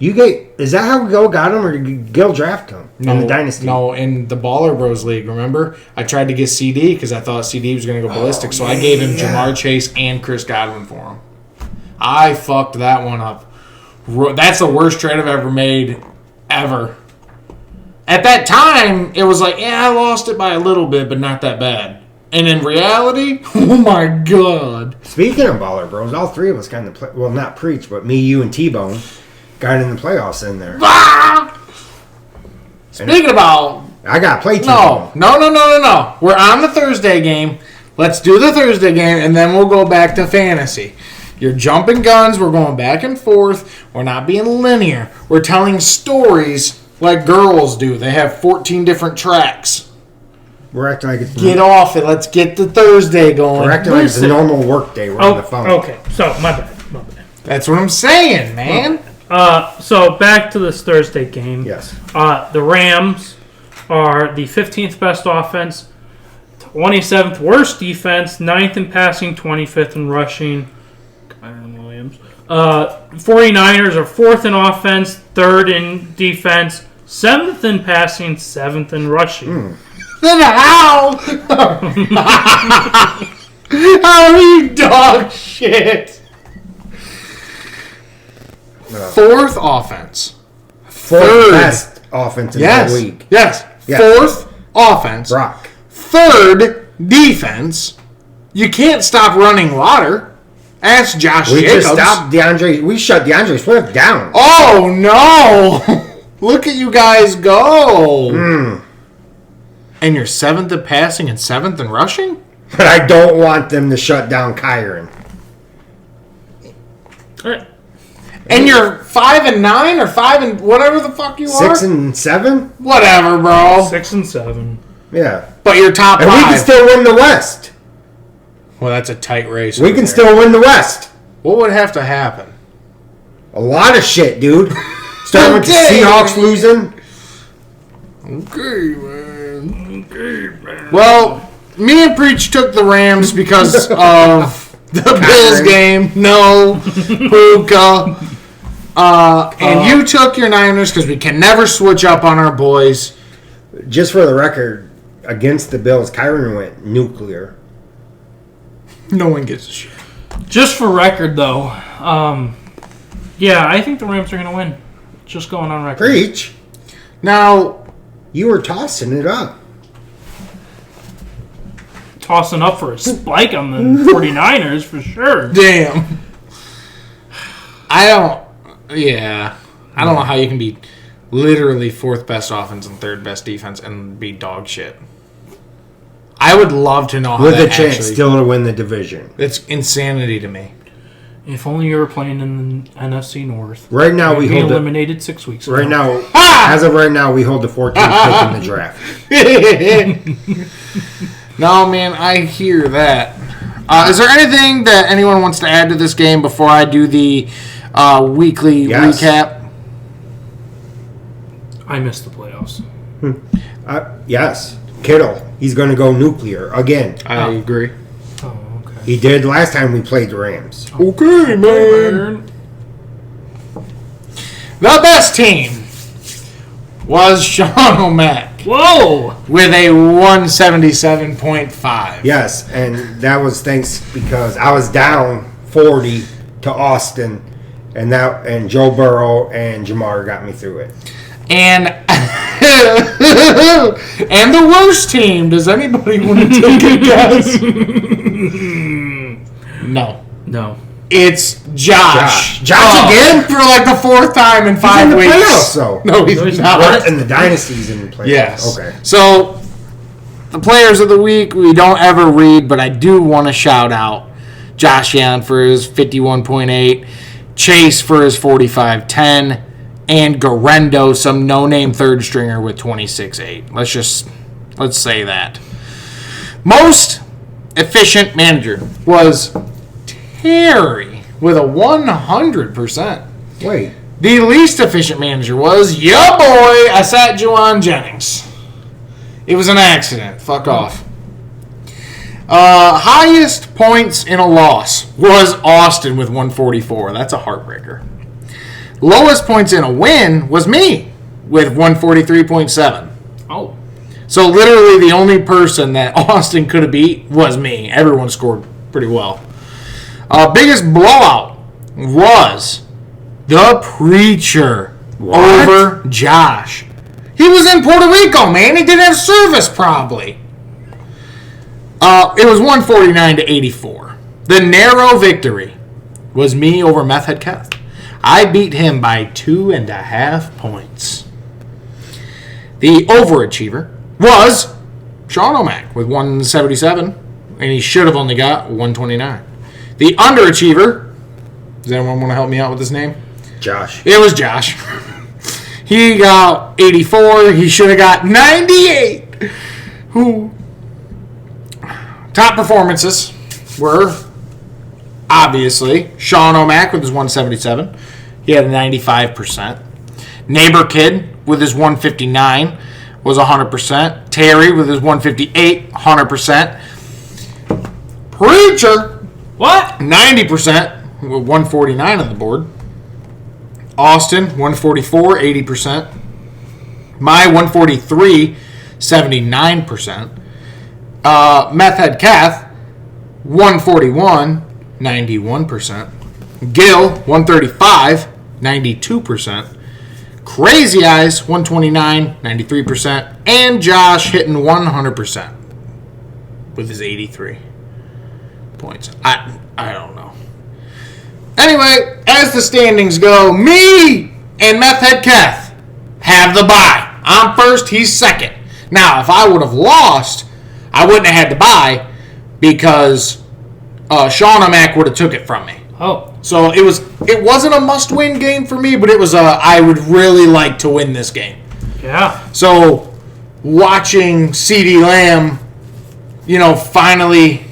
Is that how Gil got him, or did Gil draft him in the Dynasty? No, in the Baller Bros League, remember? I tried to get CD because I thought CD was going to go ballistic, so I gave him Jamar Chase and Chris Godwin for him. I fucked that one up That's the worst trade I've ever made, ever. At that time, it was like, yeah, I lost it by a little bit, but not that bad. And in reality, oh my God. Speaking of Baller Bros, all three of us got in the well, not preach, but me, you, and T-Bone got in the playoffs in there. Ah! Speaking about... I got to play T-Bone. No. We're on the Thursday game. Let's do the Thursday game, and then we'll go back to fantasy. You're jumping guns. We're going back and forth. We're not being linear. We're telling stories like girls do. They have 14 different tracks. We're acting like it's... Get off it. Let's get the Thursday going. We're acting like it's a normal work day. We're on the phone. Okay, so my bad. That's what I'm saying, man. So back to this Thursday game. Yes. The Rams are the 15th best offense, 27th worst defense, 9th in passing, 25th in rushing. Kyron Williams. 49ers are 4th in offense, 3rd in defense, 7th in passing, 7th in rushing. Then how? How are you dog shit? 4th offense. 4th best offense in the league. Yes. Yes. 4th offense. Brock. 3rd defense. You can't stop running water. Ask Josh We Jacobs. just stopped DeAndre. We shut DeAndre Swift down. Oh, no. Look at you guys go. And you're 7th in passing and 7th in rushing? But I don't want them to shut down Kyron. All right. And you're 5 and 9 or 5 and whatever the fuck you are? 6 and 7? Whatever, bro. 6 and 7. Yeah. But you're top And 5. we can still win the West. Well, that's a tight race. We over can there. still win the West. What would have to happen? A lot of shit, dude. Starting with the Okay. Seahawks losing. Okay, man. Well, me and Preach took the Rams because of the Bills game. No. Puka. And you took your Niners because we can never switch up on our boys. Just for the record, against the Bills, Kyron went nuclear. No one gives a shit. Just for record, though, yeah, I think the Rams are going to win. Just going on record. Preach. Now, You were tossing it up. Tossing up for a spike on the 49ers for sure. damn. I don't know how you can be literally 4th best offense and 3rd best defense and be dog shit. I would love to know how With that a chance actually... still to win the division. It's insanity to me. If only you were playing in the NFC North. Right now we You'd be hold eliminated 6 weeks ago. Right now, as of right now, we hold the 14th pick in the draft. No, man, I hear that. Is there anything that anyone wants to add to this game before I do the weekly recap? I missed the playoffs. Yes, Kittle. He's going to go nuclear again. I agree. Oh, okay. He did last time we played the Rams. Okay, man. The best team was Sean O'Mac Whoa! with a 177.5. Yes, and that was thanks because I was down 40 to Austin, and Joe Burrow and Jamar got me through it. And and the worst team. Does anybody want to take a guess? No. No. It's Josh. Josh again? For like the 4th time in 5 in the weeks. playoffs, though. No, he's not. What? And the dynasty's in the playoffs. Yes. Okay. So, the players of the week we don't ever read, but I do want to shout out Josh Allen for his 51.8, Chase for his 45.10, and Garendo, some no-name third stringer with 26.8. Let's say that. Most efficient manager was Terry with a 100%. Wait. The least efficient manager was ya boy. I sat Juwan Jennings. It was an accident. Fuck off. Highest points in a loss was Austin with 144. That's a heartbreaker. Lowest points in a win was me with 143.7. Oh. So literally the only person that Austin could have beat was me. Everyone scored pretty well. Biggest blowout was the Preacher What? over Josh. He was in Puerto Rico, man. He didn't have service, probably. It was 149 to 84. The narrow victory was me over Meth Head Kev. I beat him by 2.5 points. The overachiever was Sean O'Mac with 177, and he should have only got 129. The underachiever, does anyone want to help me out with his name? Josh. It was Josh. He got 84. He should have got 98. Who? Top performances were obviously Sean O'Mac with his 177. He had 95%. Neighbor Kid with his 159 was 100%. Terry with his 158, 100%. Preacher, What? 90% with 149 on the board. Austin, 144, 80%. My 143, 79%. Meth Head Kath, 141, 91%. Gil, 135, 92%. Crazy Eyes, 129, 93%. And Josh hitting 100% with his 83 points. I don't know. Anyway, as the standings go, me and Meth Head Kath have the bye. I'm first, he's second. Now, if I would have lost, I wouldn't have had the bye because Sean O'Mac would have took it from me. Oh. So it wasn't a must-win game for me, but it was I would really like to win this game. Yeah. So watching CeeDee Lamb, finally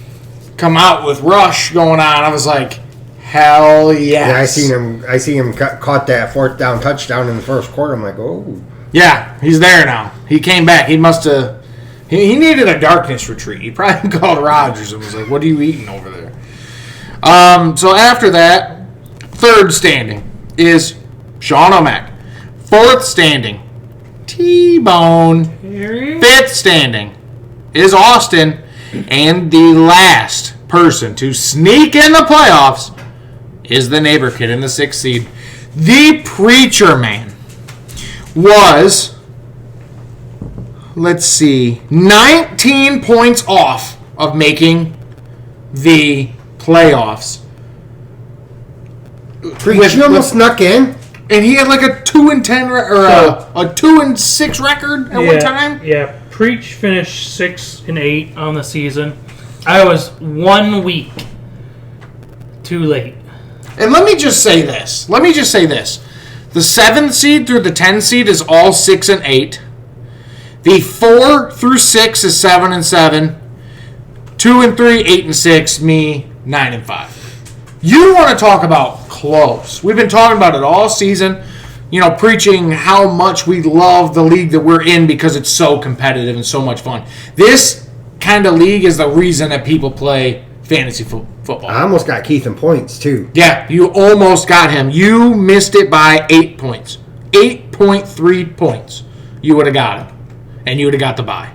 come out with Rush going on, I was like, hell yes. Yeah, I see him caught that 4th down touchdown in the first quarter. I'm like, oh. Yeah, he's there now. He came back. He must have. He needed a darkness retreat. He probably called Rodgers and was like, "What are you eating over there?" So after that, third standing is Sean O'Mac. Fourth standing, T-Bone. Fifth standing is Austin. And the last person to sneak in the playoffs is the neighbor kid in the 6th seed. The Preacher Man was, 19 points off of making the playoffs. You almost snuck in. And he had like a 2-10 or a 2-6 record at one time. Yeah, Preach finished 6-8 on the season. I was 1 week too late. And let me just say this. The 7th seed through the 10th seed is all 6-8. The 4 through 6 is 7-7. 2 and 3, 8 and 6. Me, 9 and 5. You want to talk about close? We've been talking about it all season. Preaching how much we love the league that we're in because it's so competitive and so much fun. This kind of league is the reason that people play fantasy football. I almost got Keith in points, too. Yeah, you almost got him. You missed it by 8 points. 8.3 points. You would have got him. And you would have got the bye.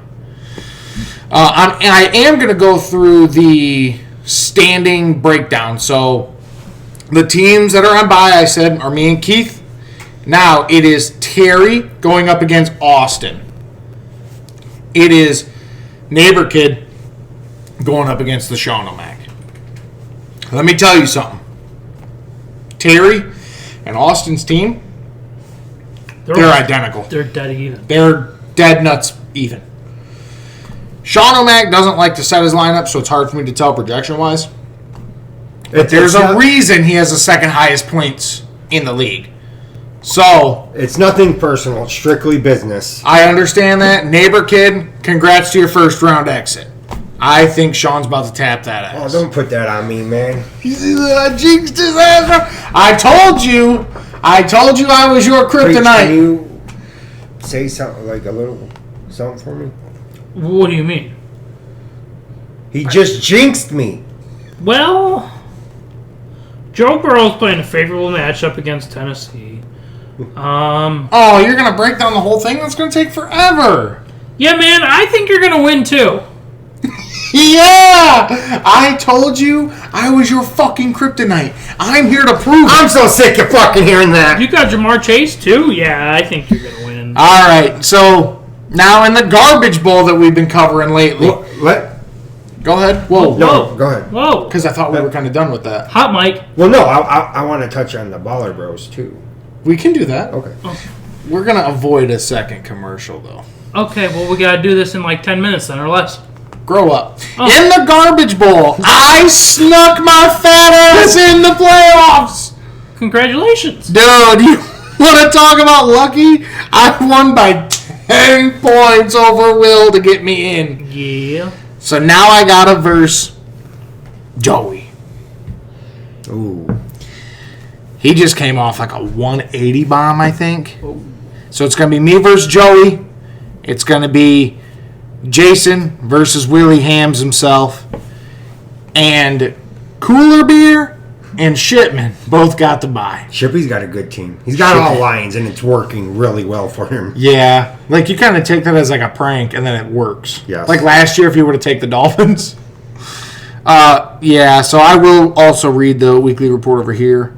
And I am going to go through the standing breakdown. So the teams that are on bye, I said, are me and Keith. Now it is Terry going up against Austin. It is Neighbor Kid going up against the Sean O'Mac. Let me tell you something. Terry and Austin's team, they're identical. They're dead even. They're dead nuts even. Sean O'Mac doesn't like to set his lineup, so it's hard for me to tell projection-wise. But there's a reason he has the second highest points in the league. So it's nothing personal. It's strictly business. I understand that. Neighbor Kid, congrats to your first round exit. I think Sean's about to tap that ass. Oh, don't put that on me, man. I jinxed his ass. I told you I was your kryptonite. Can you say something, like a little something for me? What do you mean? He just jinxed me. Well, Joe Burrow's playing a favorable matchup against Tennessee. Oh, you're going to break down the whole thing? That's going to take forever. Yeah, man, I think you're going to win too. Yeah! I told you I was your fucking kryptonite. I'm here to prove it. I'm so sick of fucking hearing that. You got Jamar Chase, too? Yeah, I think you're going to win. All right, so now in the garbage bowl that we've been covering lately. Go ahead. Whoa. No, go ahead. Whoa. Because I thought we were kind of done with that. Hot mic. Well, no, I want to touch on the Baller Bros, too. We can do that. Okay. We're going to avoid a second commercial, though. Okay, well, we got to do this in like 10 minutes then or less. Grow up. Oh. In the garbage bowl, I snuck my fat ass in the playoffs. Congratulations. Dude, you want to talk about lucky? I won by 10 points over Will to get me in. Yeah. So now I got to verse Joey. Ooh. He just came off like a 180 bomb, I think. So it's going to be me versus Joey. It's going to be Jason versus Willie Hams himself. And Cooler Beer and Shipman both got the bye. Shippy's got a good team. He's got all lines, and it's working really well for him. Yeah. Like, you kind of take that as like a prank, and then it works. Yes. Like last year, if you were to take the Dolphins. Yeah, so I will also read the weekly report over here.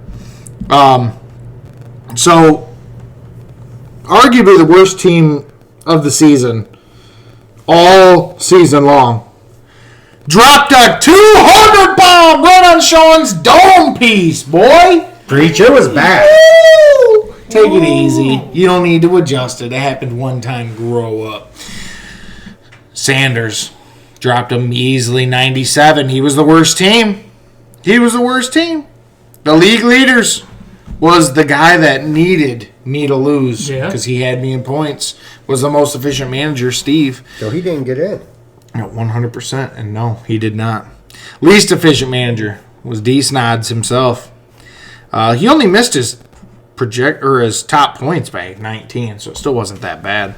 So, arguably the worst team of the season, all season long, dropped a 200 bomb right on Sean's dome piece, boy. Preacher was bad. Woo! Take it easy. You don't need to adjust it. It happened one time. Grow up. Sanders dropped a measly 97. He was the worst team. The league leaders was the guy that needed me to lose because he had me in points. Was the most efficient manager, Steve. So he didn't get in. No, 100%, and no, he did not. Least efficient manager was D. Snods himself. He only missed his his top points by 19, so it still wasn't that bad.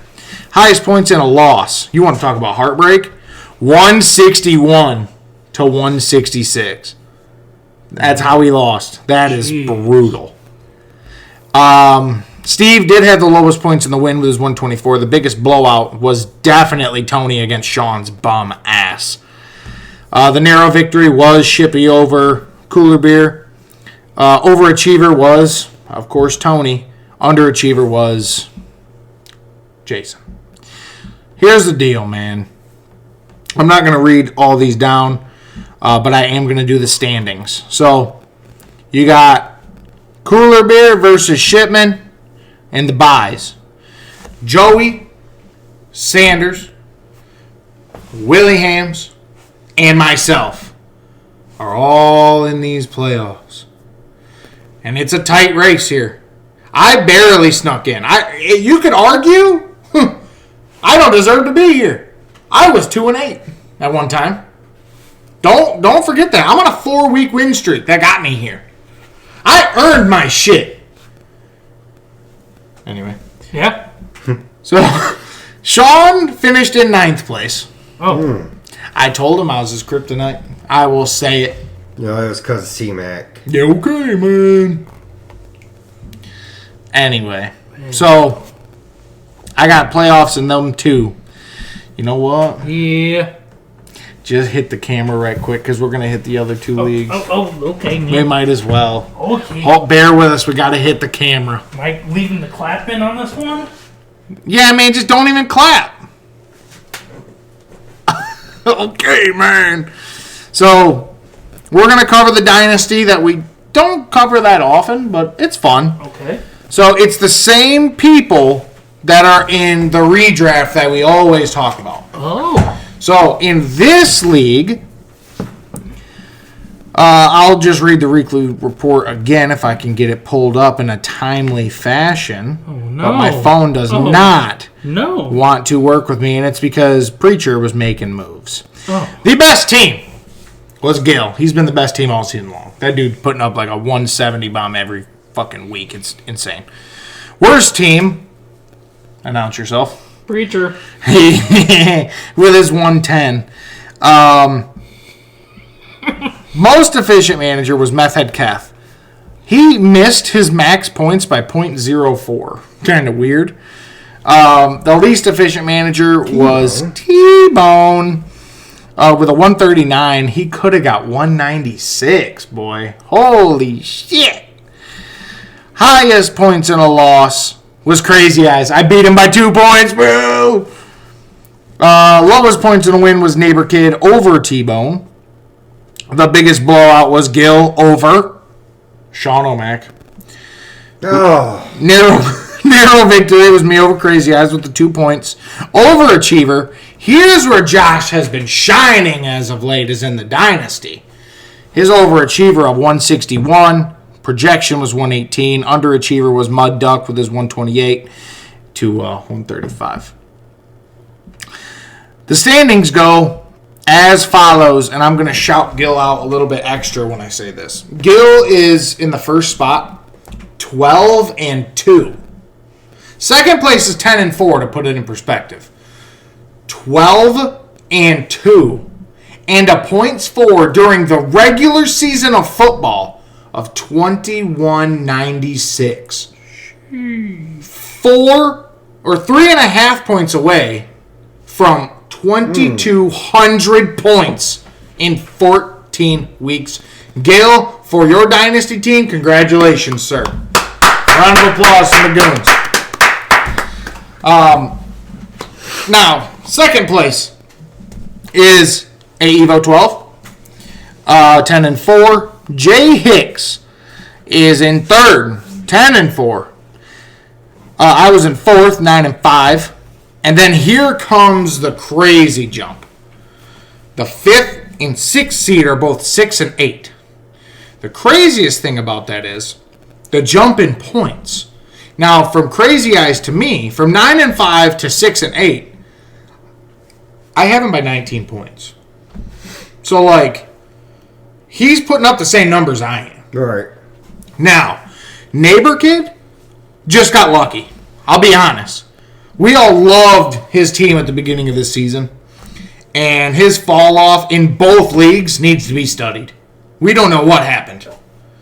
Highest points in a loss. You want to talk about heartbreak? 161 to 166. That's how he lost. That is brutal. Steve did have the lowest points in the win with his 124. The biggest blowout was definitely Tony against Sean's bum ass. The narrow victory was Shippy over Cooler Beer. Overachiever was, of course, Tony. Underachiever was Jason. Here's the deal, man. I'm not going to read all these down, but I am going to do the standings. So, you got Cooler Beer versus Shipman and the buys. Joey, Sanders, Willie Hams, and myself are all in these playoffs. And it's a tight race here. I barely snuck in. You could argue, I don't deserve to be here. I was 2-8 at one time. Don't forget that. I'm on a 4-week win streak that got me here. I earned my shit. Anyway. Yeah. So, Sean finished in 9th place. Oh. I told him I was his kryptonite. I will say it. No, it was because of C-Mac. Yeah, okay, man. Anyway. So, I got playoffs in them too. You know what? Yeah. Just hit the camera right quick because we're going to hit the other two leagues. Okay. We might as well. Okay. Bear with us. We got to hit the camera. Am I leaving the clap in on this one? Yeah, man. Just don't even clap. Okay, man. So, we're going to cover the dynasty that we don't cover that often, but it's fun. Okay. So, it's the same people that are in the redraft that we always talk about. Oh. So, in this league, I'll just read the weekly report again if I can get it pulled up in a timely fashion. Oh, no. But my phone does not No. want to work with me, and it's because Preacher was making moves. Oh. The best team was Gil. He's been the best team all season long. That dude putting up like a 170 bomb every fucking week. It's insane. Worst team, announce yourself. Preacher. With his 110. Most efficient manager was Meth Head Keth. He missed his max points by 0.04. Kind of weird. The least efficient manager was T-Bone. with a 139. He could have got 196, boy. Holy shit. Highest points in a loss was Crazy Eyes. I beat him by 2 points, bro. Lowest points in a win was Neighbor Kid over T-Bone. The biggest blowout was Gil over Sean O'Mac. Oh. Narrow victory was me over Crazy Eyes with the 2 points. Overachiever. Here's where Josh has been shining as of late, is in the Dynasty. His overachiever of 161. Projection was 118. Underachiever was Mud Duck with his 128 to 135. The standings go as follows, and I'm going to shout Gil out a little bit extra when I say this. Gil is in the first spot, 12-2. Second place is 10-4, to put it in perspective. 12-2. And a points for during the regular season of football of 2196. 4 or 3.5 points away from 2,200 points in 14 weeks. Gil, for your Dynasty team, congratulations, sir. Round of applause from the Goons. Now, second place is AEVO 12, 10-4. Jay Hicks is in third, 10-4. I was in fourth, 9-5. And then here comes the crazy jump. The 5th and 6th seed are both 6-8. The craziest thing about that is the jump in points. Now, from Crazy Eyes to me, from 9-5 to 6-8, I have him by 19 points. So, like, he's putting up the same numbers I am. All right. Now, Neighbor Kid just got lucky. I'll be honest. We all loved his team at the beginning of this season. And his fall off in both leagues needs to be studied. We don't know what happened.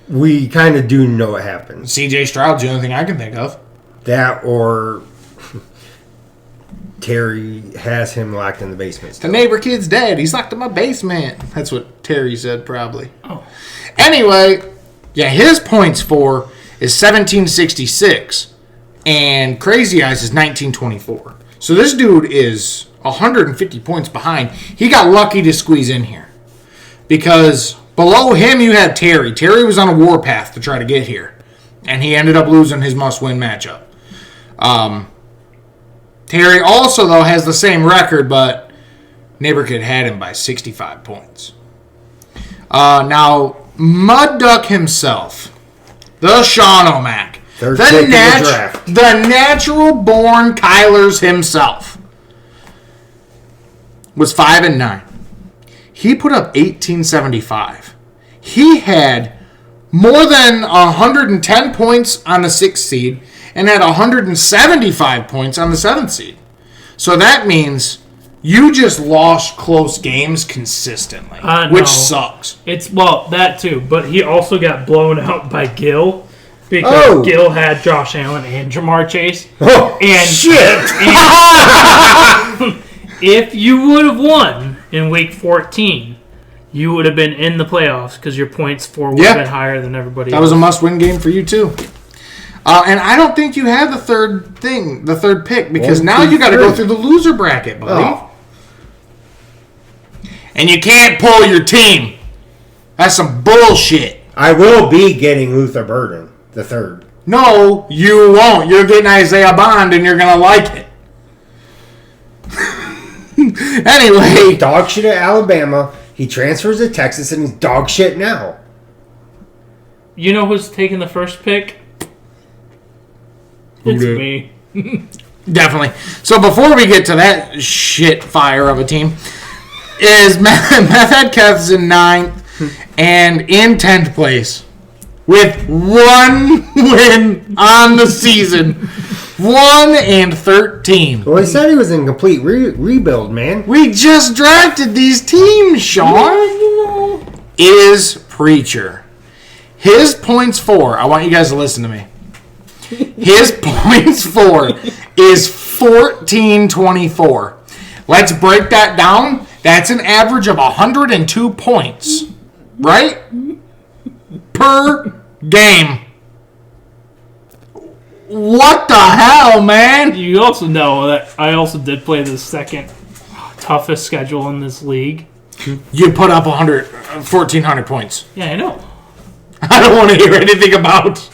We kind of do know what happened. CJ Stroud's the only thing I can think of. That or Terry has him locked in the basement still. The Neighbor Kid's dead. He's locked in my basement. That's what Terry said, probably. Oh. Anyway, yeah, his points for is 1766. And Crazy Eyes is 1924. So this dude is 150 points behind. He got lucky to squeeze in here. Because below him you had Terry. Terry was on a warpath to try to get here. And he ended up losing his must-win matchup. Terry also, though, has the same record, but Neighbor Kid had him by 65 points. Now, Mud Duck himself, the Sean O'Mac, the natural-born Kylers himself, was 5-9. He put up 1875. He had more than 110 points on the 6th seed and had 175 points on the 7th seed. So that means you just lost close games consistently, which sucks. It's, well, that too, but he also got blown out by Gil because Gil had Josh Allen and Jamar Chase. Oh, and shit! And if you would have won in week 14, you would have been in the playoffs because your points for would have been higher than everybody else. That was a must-win game for you, too. And I don't think you have the third pick, because now you got to go through the loser bracket, buddy. Oh. And you can't pull your team. That's some bullshit. I will be getting Luther Burden, the third. No, you won't. You're getting Isaiah Bond, and you're going to like it. Anyway. Dog shit at Alabama. He transfers to Texas, and he's dog shit now. You know who's taking the first pick? It's me. Definitely. So before we get to that shit fire of a team, is Meth Head Kev's in 9th and in 10th place with 1 win on the season. 1-13. Well, he said he was in complete rebuild, man. We just drafted these teams, Sean. Is Preacher. His points for, I want you guys to listen to me. His points for is 1424. Let's break that down. That's an average of 102 points, right? Per game. What the hell, man? You also know that I also did play the second toughest schedule in this league. You put up 1,400 points. Yeah, I know. I don't want to hear anything about.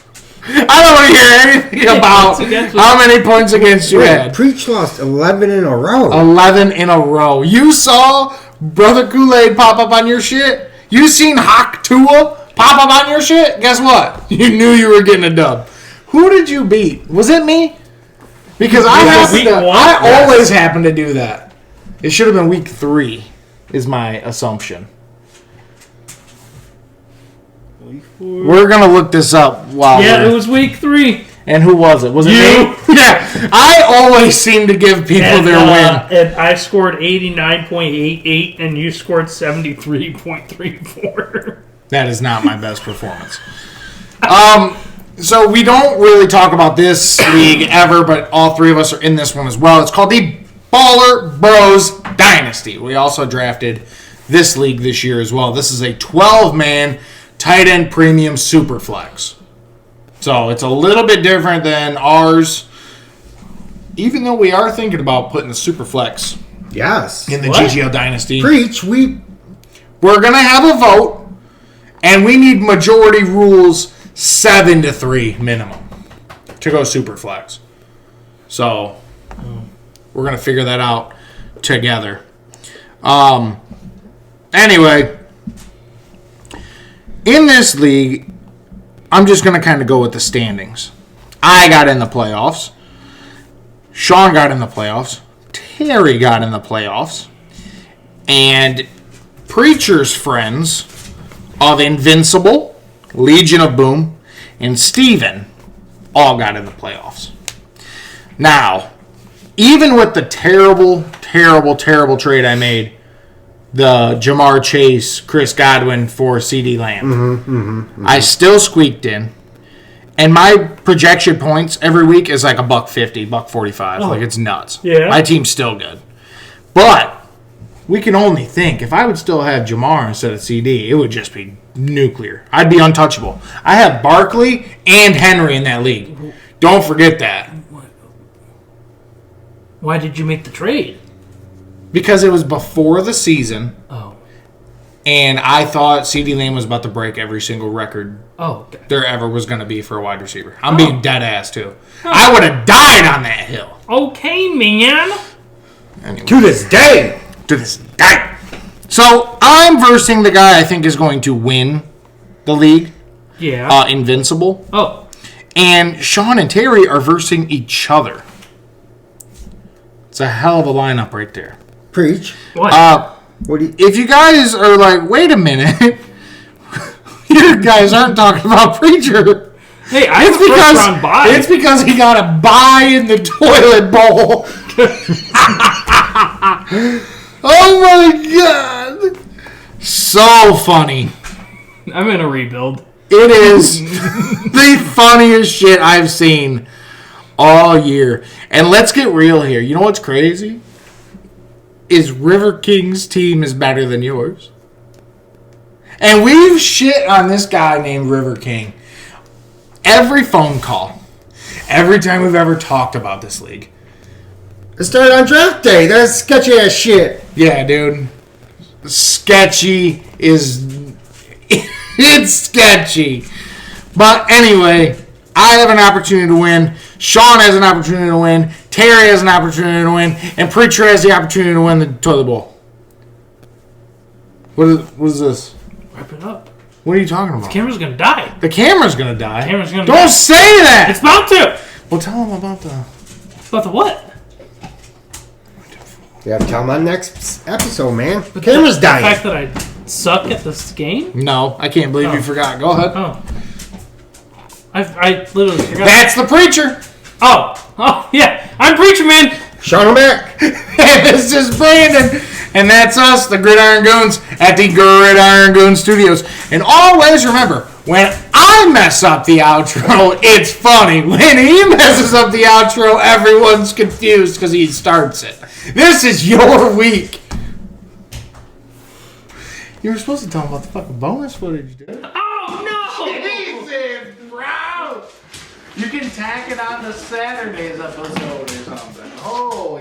I don't want to hear anything about how many points against you had. Preach lost 11 in a row. 11 in a row. You saw Brother Kool-Aid pop up on your shit? You seen Hawk Tua pop up on your shit? Guess what? You knew you were getting a dub. Who did you beat? Was it me? Because I always happen to do that. It should have been week 3, is my assumption. We're going to look this up while it was week 3. And who was it? Was it You. me? Yeah. I always seem to give people their win. And I scored 89.88, and you scored 73.34. That is not my best performance. So we don't really talk about this league ever, but all 3 of us are in this one as well. It's called the Baller Bros Dynasty. We also drafted this league this year as well. This is a 12-man tight end premium super flex. So it's a little bit different than ours, even though we are thinking about putting the super flex Yes. in the What? GGL Dynasty. Preach. We're going to have a vote, and we need majority rules 7-3 minimum to go super flex. So we're going to figure that out together. Anyway, in this league, I'm just going to kind of go with the standings. I got in the playoffs. Sean got in the playoffs. Terry got in the playoffs. And Preacher's friends of Invincible, Legion of Boom, and Steven all got in the playoffs. Now, even with the terrible trade I made, the Jamar Chase, Chris Godwin for CD Lamb, I still squeaked in. And my projection points every week is like $1.50, $1.45. Like, it's nuts. Yeah. My team's still good. But we can only think, if I would still have Jamar instead of CD, it would just be nuclear. I'd be untouchable. I have Barkley and Henry in that league. Don't forget that. Why did you make the trade? Because it was before the season, Oh. and I thought CD Lamb was about to break every single record Oh, okay. there ever was going to be for a wide receiver. I'm being dead ass, too. I would have died on that hill. Okay, man. Anyway. To this day. To this day. So, I'm versing the guy I think is going to win the league, Yeah. Invincible. Oh. And Sean and Terry are versing each other. It's a hell of a lineup right there. Preach. What? What do you... If you guys are like, wait a minute, you guys aren't talking about Preacher. Hey, I have a first round bye. It's because he got a bye in the toilet bowl. Oh my god. So funny. I'm in a rebuild. It is the funniest shit I've seen all year. And let's get real here. You know what's crazy? Is River King's team is better than yours. And we've shit on this guy named River King. Every phone call. Every time we've ever talked about this league. It started on draft day. That's sketchy ass shit. Yeah, dude. Sketchy is... It's sketchy. But anyway, I have an opportunity to win. Sean has an opportunity to win. Terry has an opportunity to win. And Preacher has the opportunity to win the toilet bowl. What is this? Wrap it up. What are you talking about? The camera's gonna die. The camera's going to die. Camera's gonna Don't die. say that! It's about to. Well, tell him about the... About the what? You have to tell him on next episode, man. The camera's dying. The fact that I suck at this game? No, I can't believe you forgot. Go ahead. Oh. I literally forgot. That's the Preacher. Oh, yeah. I'm Preacher Man. Sean, I'm back. And this is Brandon. And that's us, the Gridiron Goons, at the Gridiron Goon Studios. And always remember, when I mess up the outro, it's funny. When he messes up the outro, everyone's confused because he starts it. This is your week. You were supposed to tell him about the fucking bonus footage, dude. Oh no! Jesus, bro! You can tack it on to Saturday's episode or something. Holy